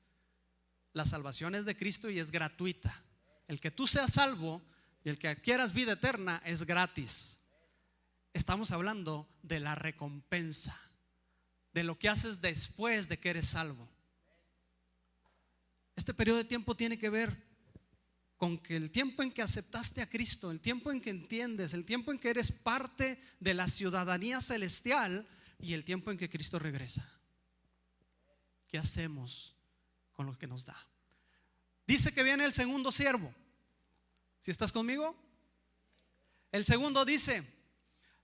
La salvación es de Cristo y es gratuita. El que tú seas salvo y el que adquieras vida eterna es gratis. Estamos hablando de la recompensa, de lo que haces después de que eres salvo. Este periodo de tiempo tiene que ver con que el tiempo en que aceptaste a Cristo, el tiempo en que entiendes, el tiempo en que eres parte de la ciudadanía celestial y el tiempo en que Cristo regresa. ¿Qué hacemos con lo que nos da? Dice que viene el segundo siervo. ¿Si estás conmigo? El segundo dice,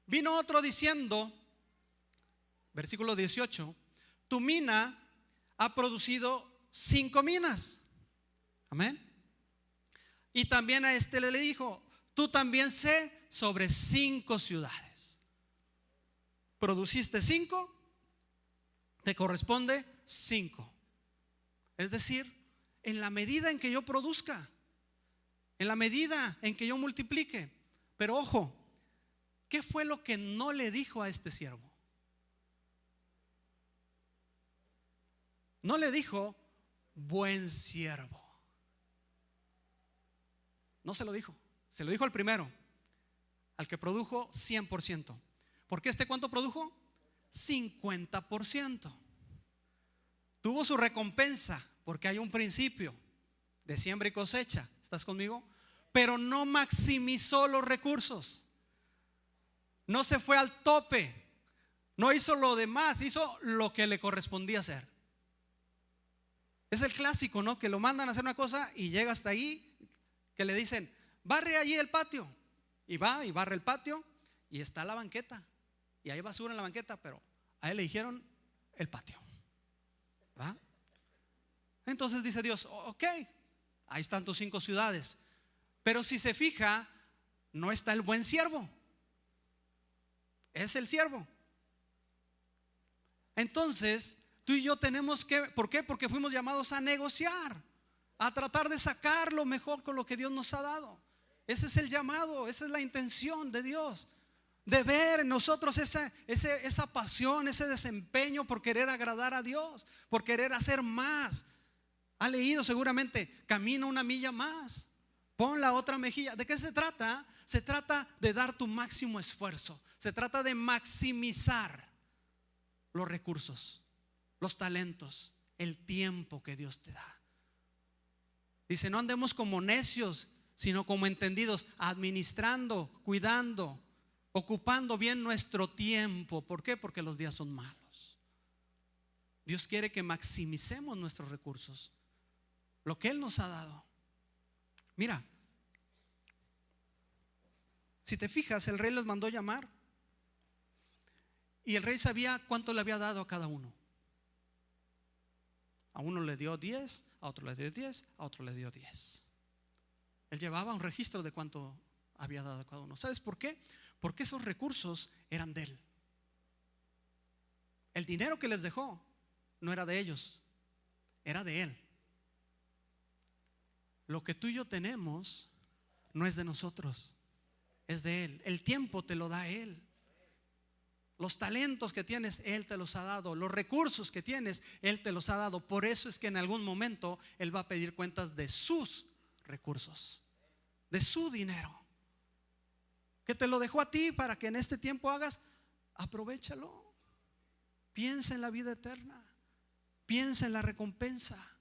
vino otro diciendo, versículo 18, tu mina ha producido 5 minas. Amén. Y también a este le dijo, tú también sé sobre 5 ciudades. Produciste 5, te corresponde 5. Es decir, en la medida en que yo produzca, en la medida en que yo multiplique. Pero ojo, ¿qué fue lo que no le dijo a este siervo? No le dijo, buen siervo. No se lo dijo. Se lo dijo al primero, al que produjo 100%. ¿Por qué cuánto produjo? 50%. Tuvo su recompensa porque hay un principio de siembra y cosecha. ¿Estás conmigo? Pero no maximizó los recursos. No se fue al tope. No hizo lo demás, hizo lo que le correspondía hacer. Es el clásico, ¿no? Que lo mandan a hacer una cosa y llega hasta ahí, que le dicen, barre allí el patio. Y va y barre el patio y está la banqueta. Y hay basura en la banqueta, pero a él le dijeron el patio. ¿Va? Entonces dice Dios, ok, ahí están tus 5 ciudades. Pero si se fija, no está el buen siervo. Es el siervo. Entonces, tú y yo tenemos que, ¿por qué? Porque fuimos llamados a negociar, a tratar de sacar lo mejor con lo que Dios nos ha dado. Ese es el llamado, esa es la intención de Dios, de ver en nosotros esa pasión, ese desempeño por querer agradar a Dios, por querer hacer más. Ha leído seguramente, camina una milla más, pon la otra mejilla. ¿De qué se trata? Se trata de dar tu máximo esfuerzo. Se trata de maximizar los recursos, los talentos, el tiempo que Dios te da. Dice, no andemos como necios, sino como entendidos, administrando, cuidando, ocupando bien nuestro tiempo. ¿Por qué? Porque los días son malos. Dios quiere que maximicemos nuestros recursos, lo que Él nos ha dado. Mira, si te fijas, el rey los mandó llamar y el rey sabía cuánto le había dado a cada uno. A uno le dio 10, a otro le dio 10, a otro le dio 10. Él llevaba un registro de cuánto había dado a cada uno. ¿Sabes por qué? Porque esos recursos eran de Él. El dinero que les dejó no era de ellos, era de Él. Lo que tú y yo tenemos no es de nosotros, es de Él. El tiempo te lo da Él. Los talentos que tienes, Él te los ha dado. Los recursos que tienes, Él te los ha dado. Por eso es que en algún momento Él va a pedir cuentas de sus recursos, de su dinero, que te lo dejó a ti para que en este tiempo hagas. Aprovéchalo. Piensa en la vida eterna. Piensa en la recompensa.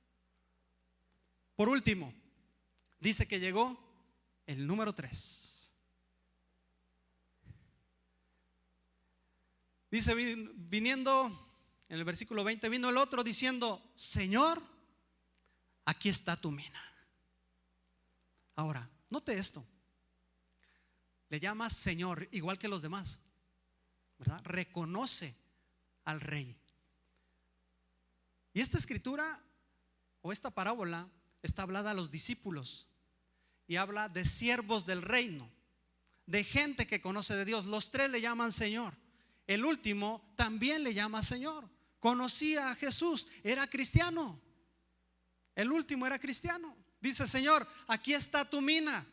Por último, dice que llegó el número 3. Dice, viniendo en el versículo 20, vino el otro diciendo: Señor, aquí está tu mina. Ahora, note esto. Le llama Señor igual que los demás, ¿verdad? Reconoce al rey. Y esta escritura o esta parábola está hablada a los discípulos y habla de siervos del reino, de gente que conoce de Dios. Los tres le llaman Señor. El último también le llama Señor. Conocía a Jesús, era cristiano. El último era cristiano. Dice: Señor, aquí está tu mina,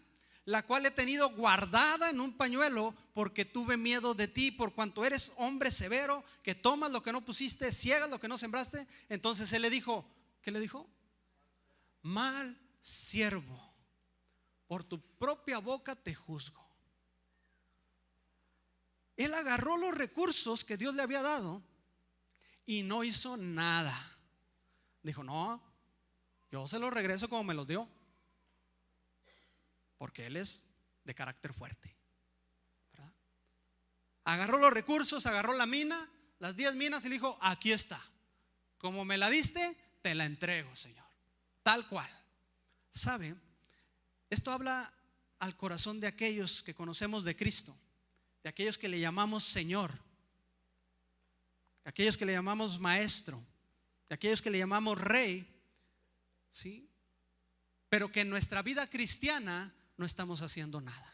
la cual he tenido guardada en un pañuelo, porque tuve miedo de ti, por cuanto eres hombre severo, que tomas lo que no pusiste, ciegas lo que no sembraste. Entonces él le dijo, ¿qué le dijo? Mal siervo, por tu propia boca te juzgo. Él agarró los recursos que Dios le había dado y no hizo nada. Dijo: no, yo se los regreso como me los dio, porque Él es de carácter fuerte, ¿verdad? Agarró los recursos, agarró la mina, las 10 minas, y le dijo: aquí está, como me la diste, te la entrego, Señor, tal cual. ¿Sabe? Esto habla al corazón de aquellos que conocemos de Cristo, de aquellos que le llamamos Señor, de aquellos que le llamamos Maestro, de aquellos que le llamamos Rey, ¿sí? Pero que en nuestra vida cristiana no estamos haciendo nada,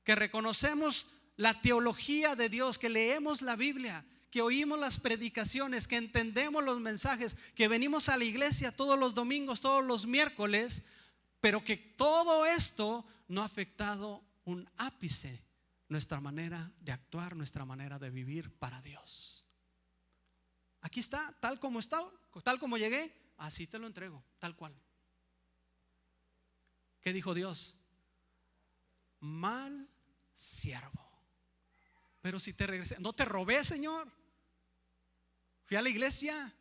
que reconocemos la teología de Dios, que leemos la Biblia, que oímos las predicaciones, que entendemos los mensajes, que venimos a la iglesia todos los domingos, todos los miércoles, pero que todo esto no ha afectado un ápice nuestra manera de actuar, nuestra manera de vivir para Dios. Aquí está, tal como está, tal como llegué, así te lo entrego, tal cual. ¿Qué dijo Dios? Mal siervo. Pero si te regresé, no te robé, Señor. Fui a la iglesia,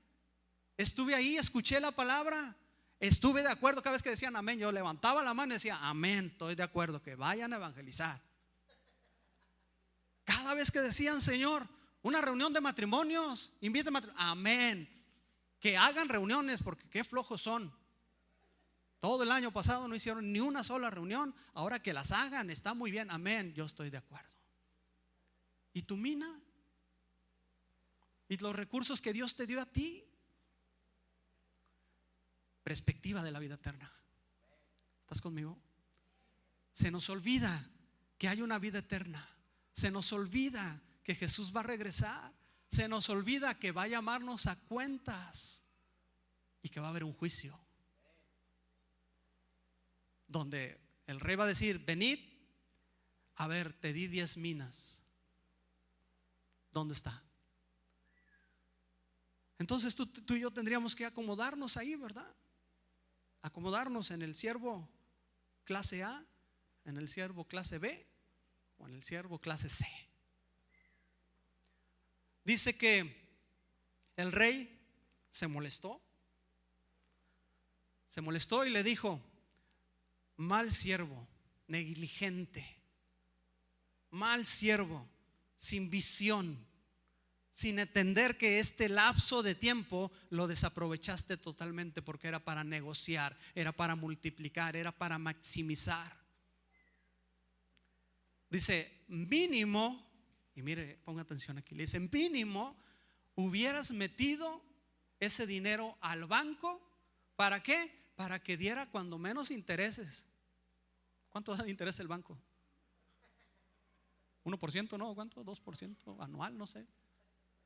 estuve ahí, escuché la palabra, estuve de acuerdo. Cada vez que decían amén, yo levantaba la mano y decía: amén, estoy de acuerdo, que vayan a evangelizar. Cada vez que decían: Señor, una reunión de matrimonios, inviten matrimonios, amén, que hagan reuniones, porque qué flojos son. Todo el año pasado no hicieron ni una sola reunión, ahora que las hagan, está muy bien, amén, yo estoy de acuerdo. ¿Y tu mina? ¿Y los recursos que Dios te dio a ti? Perspectiva de la vida eterna. ¿Estás conmigo? Se nos olvida que hay una vida eterna. Se nos olvida que Jesús va a regresar. Se nos olvida que va a llamarnos a cuentas y que va a haber un juicio donde el rey va a decir: venid, a ver, te di 10 minas, ¿dónde está? Entonces tú y yo tendríamos que acomodarnos ahí, ¿verdad? Acomodarnos en el siervo clase A, en el siervo clase B o en el siervo clase C. Dice que el rey se molestó y le dijo: mal siervo, negligente, mal siervo, sin visión, sin entender que este lapso de tiempo lo desaprovechaste totalmente, porque era para negociar, era para multiplicar, era para maximizar. Dice: mínimo, y mire, ponga atención aquí, le dice: mínimo hubieras metido ese dinero al banco. ¿Para qué? Para que diera cuando menos intereses. ¿Cuánto da de interés el banco? 1%, ¿no? ¿Cuánto? 2% anual, no sé.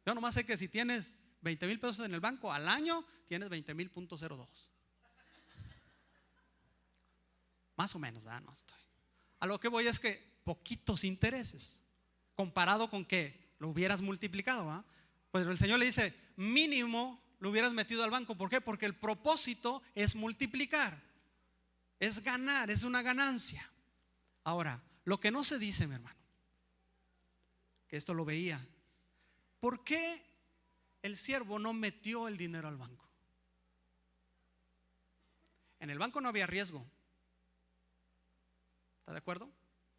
Yo nomás sé que si tienes 20,000 pesos en el banco al año, tienes 20,000.02. Más o menos, ¿verdad? No estoy. A lo que voy es que poquitos intereses comparado con que lo hubieras multiplicado, ¿verdad? Pues el Señor le dice, mínimo lo hubieras metido al banco. ¿Por qué? Porque el propósito es multiplicar, es ganar, es una ganancia. Ahora, lo que no se dice, mi hermano, que esto lo veía, ¿por qué el siervo no metió el dinero al banco? En el banco no había riesgo. ¿Está de acuerdo?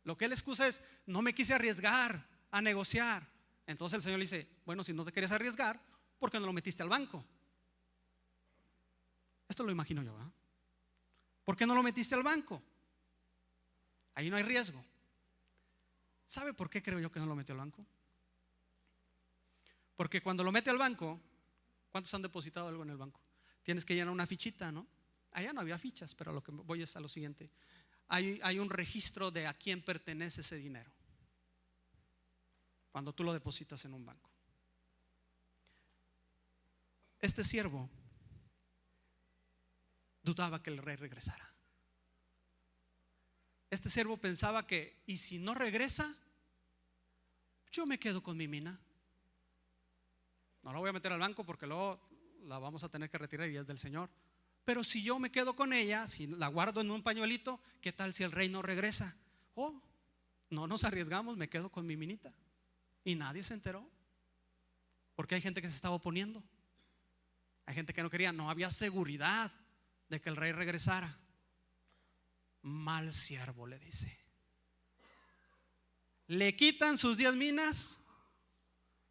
Lo que él excusa es, no me quise arriesgar a negociar. Entonces el Señor le dice, bueno, si no te quieres arriesgar, ¿por qué no lo metiste al banco? Esto lo imagino yo, ¿eh? ¿Por qué no lo metiste al banco? Ahí no hay riesgo. ¿Sabe por qué creo yo que no lo metió al banco? Porque cuando lo mete al banco, ¿cuántos han depositado algo en el banco? Tienes que llenar una fichita, ¿no? Allá no había fichas, pero a lo que voy es a lo siguiente. Hay un registro de a quién pertenece ese dinero cuando tú lo depositas en un banco. Este siervo dudaba que el rey regresara. Este siervo pensaba que, y si no regresa, yo me quedo con mi mina. No la voy a meter al banco porque luego la vamos a tener que retirar y es del Señor. Pero si yo me quedo con ella, si la guardo en un pañuelito, ¿qué tal si el rey no regresa? Oh, no nos arriesgamos, me quedo con mi minita. Y nadie se enteró, porque hay gente que se estaba oponiendo. Hay gente que no quería, no había seguridad de que el rey regresara. Mal siervo, le dice. Le quitan sus 10 minas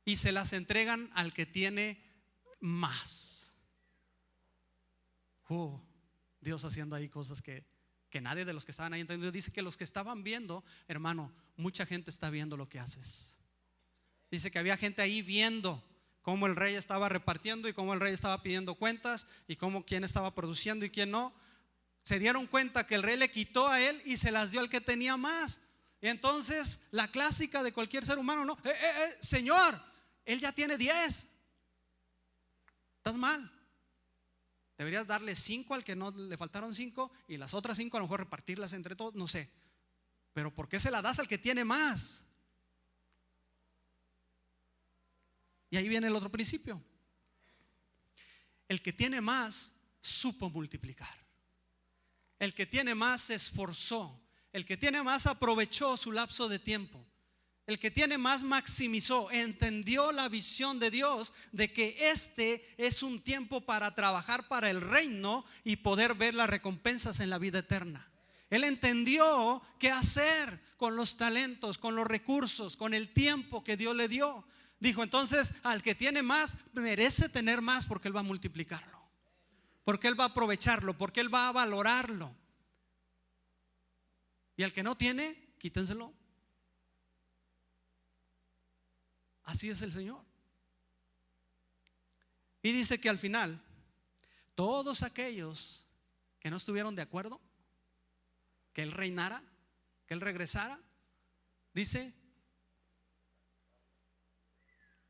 y se las entregan al que tiene más. Dios haciendo ahí cosas que nadie de los que estaban ahí entendió. Dice que los que estaban viendo, hermano, mucha gente está viendo lo que haces. Dice que había gente ahí viendo cómo el rey estaba repartiendo y cómo el rey estaba pidiendo cuentas y cómo quién estaba produciendo y quién no. Se dieron cuenta que el rey le quitó a él y se las dio al que tenía más. Y entonces la clásica de cualquier ser humano, no, Señor, él ya tiene 10. Estás mal. Deberías darle 5 al que no le faltaron 5 y las otras 5 a lo mejor repartirlas entre todos, no sé. Pero ¿por qué se la das al que tiene más? Y ahí viene el otro principio. El que tiene más supo multiplicar. El que tiene más se esforzó. El que tiene más aprovechó su lapso de tiempo. El que tiene más maximizó, entendió la visión de Dios de que este es un tiempo para trabajar para el reino y poder ver las recompensas en la vida eterna. Él entendió qué hacer con los talentos, con los recursos, con el tiempo que Dios le dio. Dijo, entonces al que tiene más merece tener más porque Él va a multiplicarlo, porque Él va a aprovecharlo, porque Él va a valorarlo. Y al que no tiene, quítenselo. Así es el Señor. Y dice que al final todos aquellos que no estuvieron de acuerdo que Él reinara, que Él regresara, dice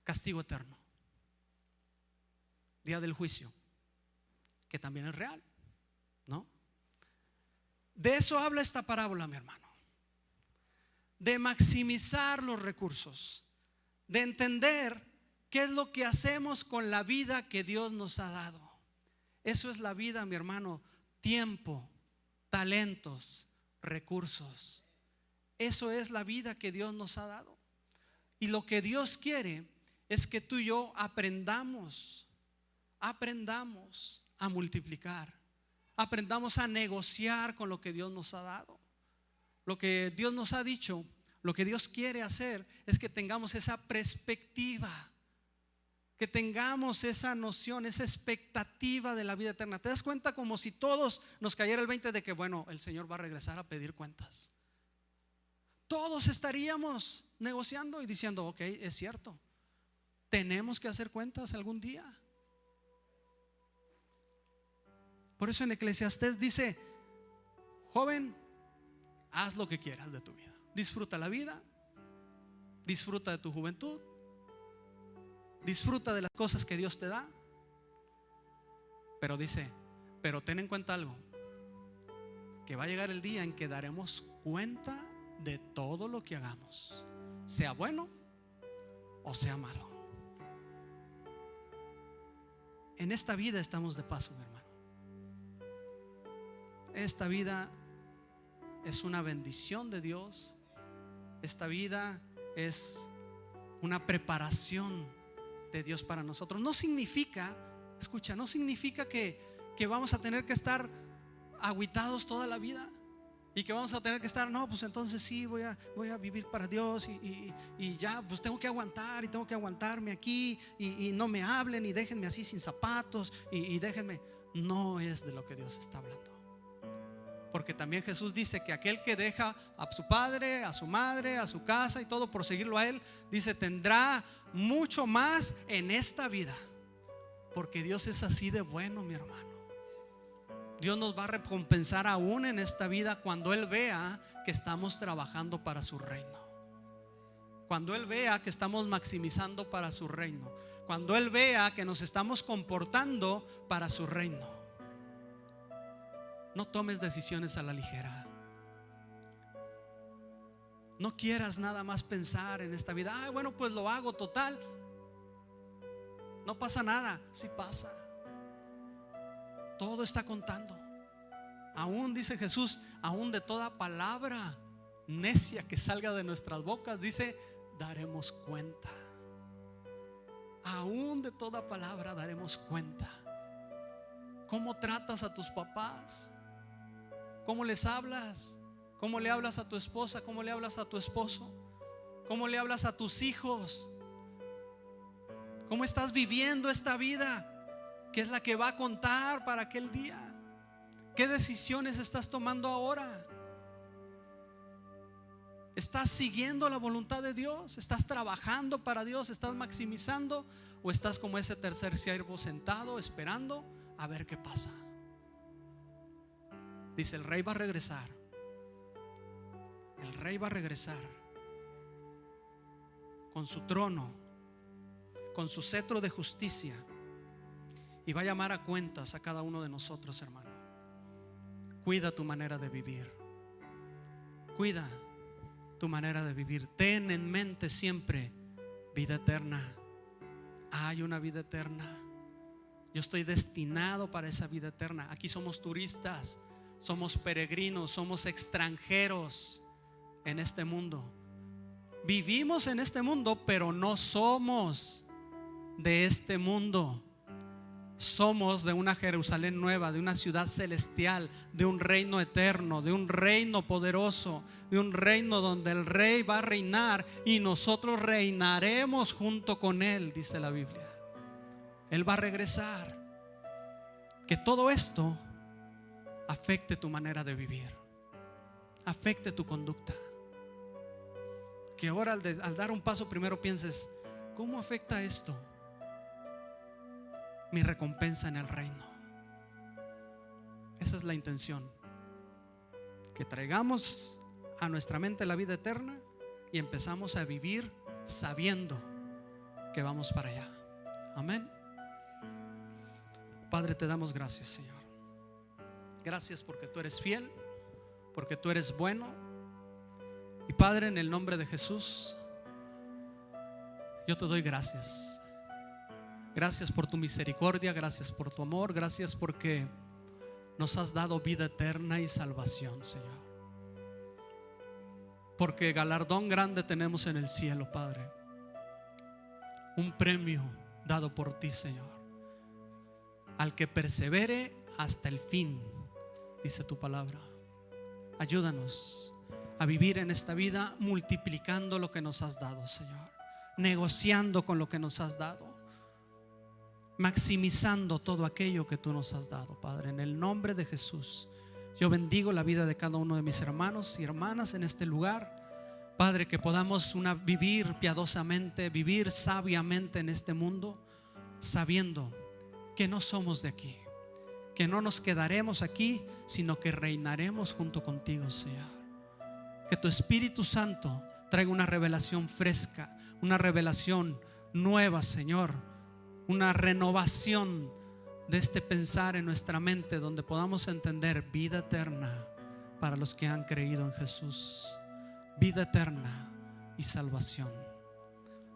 castigo eterno, día del juicio, que también es real, ¿no? De eso habla esta parábola, mi hermano, de maximizar los recursos, de entender qué es lo que hacemos con la vida que Dios nos ha dado. Eso es la vida, mi hermano, tiempo, talentos, recursos. Eso es la vida que Dios nos ha dado. Y lo que Dios quiere es que tú y yo aprendamos a multiplicar, aprendamos a negociar con lo que Dios nos ha dado. Lo que Dios nos ha dicho, lo que Dios quiere hacer es que tengamos esa perspectiva, que tengamos esa noción, esa expectativa de la vida eterna. ¿Te das cuenta? Como si todos nos cayera el 20 de que bueno, el Señor va a regresar a pedir cuentas. Todos estaríamos negociando y diciendo, ok, es cierto, tenemos que hacer cuentas algún día. Por eso en Eclesiastés dice, joven, haz lo que quieras de tu vida. Disfruta la vida, disfruta de tu juventud, disfruta de las cosas que Dios te da. Pero dice, pero ten en cuenta algo, que va a llegar el día en que daremos cuenta de todo lo que hagamos, sea bueno o sea malo. En esta vida estamos de paso, mi hermano. Esta vida es una bendición de Dios. Esta vida es una preparación de Dios para nosotros. No significa, escucha, no significa que vamos a tener que estar agüitados toda la vida y que vamos a tener que estar, no, pues entonces sí, voy a vivir para Dios y ya, pues tengo que aguantar y tengo que aguantarme aquí y no me hablen y déjenme así sin zapatos y déjenme. No es de lo que Dios está hablando. Porque también Jesús dice que aquel que deja a su padre, a su madre, a su casa y todo por seguirlo a Él, dice, tendrá mucho más en esta vida. Porque Dios es así de bueno, mi hermano. Dios nos va a recompensar aún en esta vida cuando Él vea que estamos trabajando para su reino. Cuando Él vea que estamos maximizando para su reino. Cuando Él vea que nos estamos comportando para su reino. No tomes decisiones a la ligera. No quieras nada más pensar en esta vida. Ay, bueno, pues lo hago total. No pasa nada. Sí pasa. Todo está contando. Aún dice Jesús, aún de toda palabra necia que salga de nuestras bocas, dice, daremos cuenta. Aún de toda palabra daremos cuenta. ¿Cómo tratas a tus papás? ¿Cómo les hablas? ¿Cómo le hablas a tu esposa? ¿Cómo le hablas a tu esposo? ¿Cómo le hablas a tus hijos? ¿Cómo estás viviendo esta vida? ¿Qué es la que va a contar para aquel día? ¿Qué decisiones estás tomando ahora? ¿Estás siguiendo la voluntad de Dios? ¿Estás trabajando para Dios? ¿Estás maximizando? ¿O estás como ese tercer siervo sentado esperando a ver qué pasa? Dice, el rey va a regresar. El rey va a regresar con su trono, con su cetro de justicia, y va a llamar a cuentas a cada uno de nosotros, hermano. Cuida tu manera de vivir. Cuida tu manera de vivir. Ten en mente siempre vida eterna. Hay una vida eterna. Yo estoy destinado para esa vida eterna. Aquí somos turistas, somos peregrinos, somos extranjeros en este mundo. Vivimos en este mundo, pero no somos de este mundo. Somos de una Jerusalén nueva, de una ciudad celestial, de un reino eterno, de un reino poderoso, de un reino donde el rey va a reinar y nosotros reinaremos junto con él, dice la Biblia. Él va a regresar. Que todo esto afecte tu manera de vivir, afecte tu conducta. Que ahora al dar un paso primero pienses, ¿cómo afecta esto mi recompensa en el reino? Esa es la intención. Que traigamos a nuestra mente la vida eterna y empezamos a vivir sabiendo que vamos para allá. Amén. Padre, te damos gracias, Señor. Gracias porque tú eres fiel, porque tú eres bueno. Y Padre, en el nombre de Jesús, yo te doy gracias. Gracias por tu misericordia, gracias por tu amor, gracias porque nos has dado vida eterna y salvación, Señor. Porque galardón grande tenemos en el cielo, Padre. Un premio dado por ti, Señor. Al que persevere hasta el fin, dice tu palabra. Ayúdanos a vivir en esta vida multiplicando lo que nos has dado, Señor. Negociando con lo que nos has dado. Maximizando todo aquello que tú nos has dado, Padre. En el nombre de Jesús, yo bendigo la vida de cada uno de mis hermanos y hermanas en este lugar, Padre. Que podamos vivir piadosamente, vivir sabiamente en este mundo, sabiendo que no somos de aquí, que no nos quedaremos aquí, sino que reinaremos junto contigo, Señor. que tu Espíritu Santo traiga una revelación fresca, una revelación nueva, Señor, una renovación de este pensar en nuestra mente, donde podamos entender vida eterna para los que han creído en Jesús, vida eterna y salvación.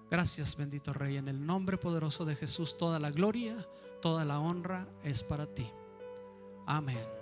Gracias, bendito Rey, en el nombre poderoso de Jesús. Toda la gloria, toda la honra es para ti. Amén.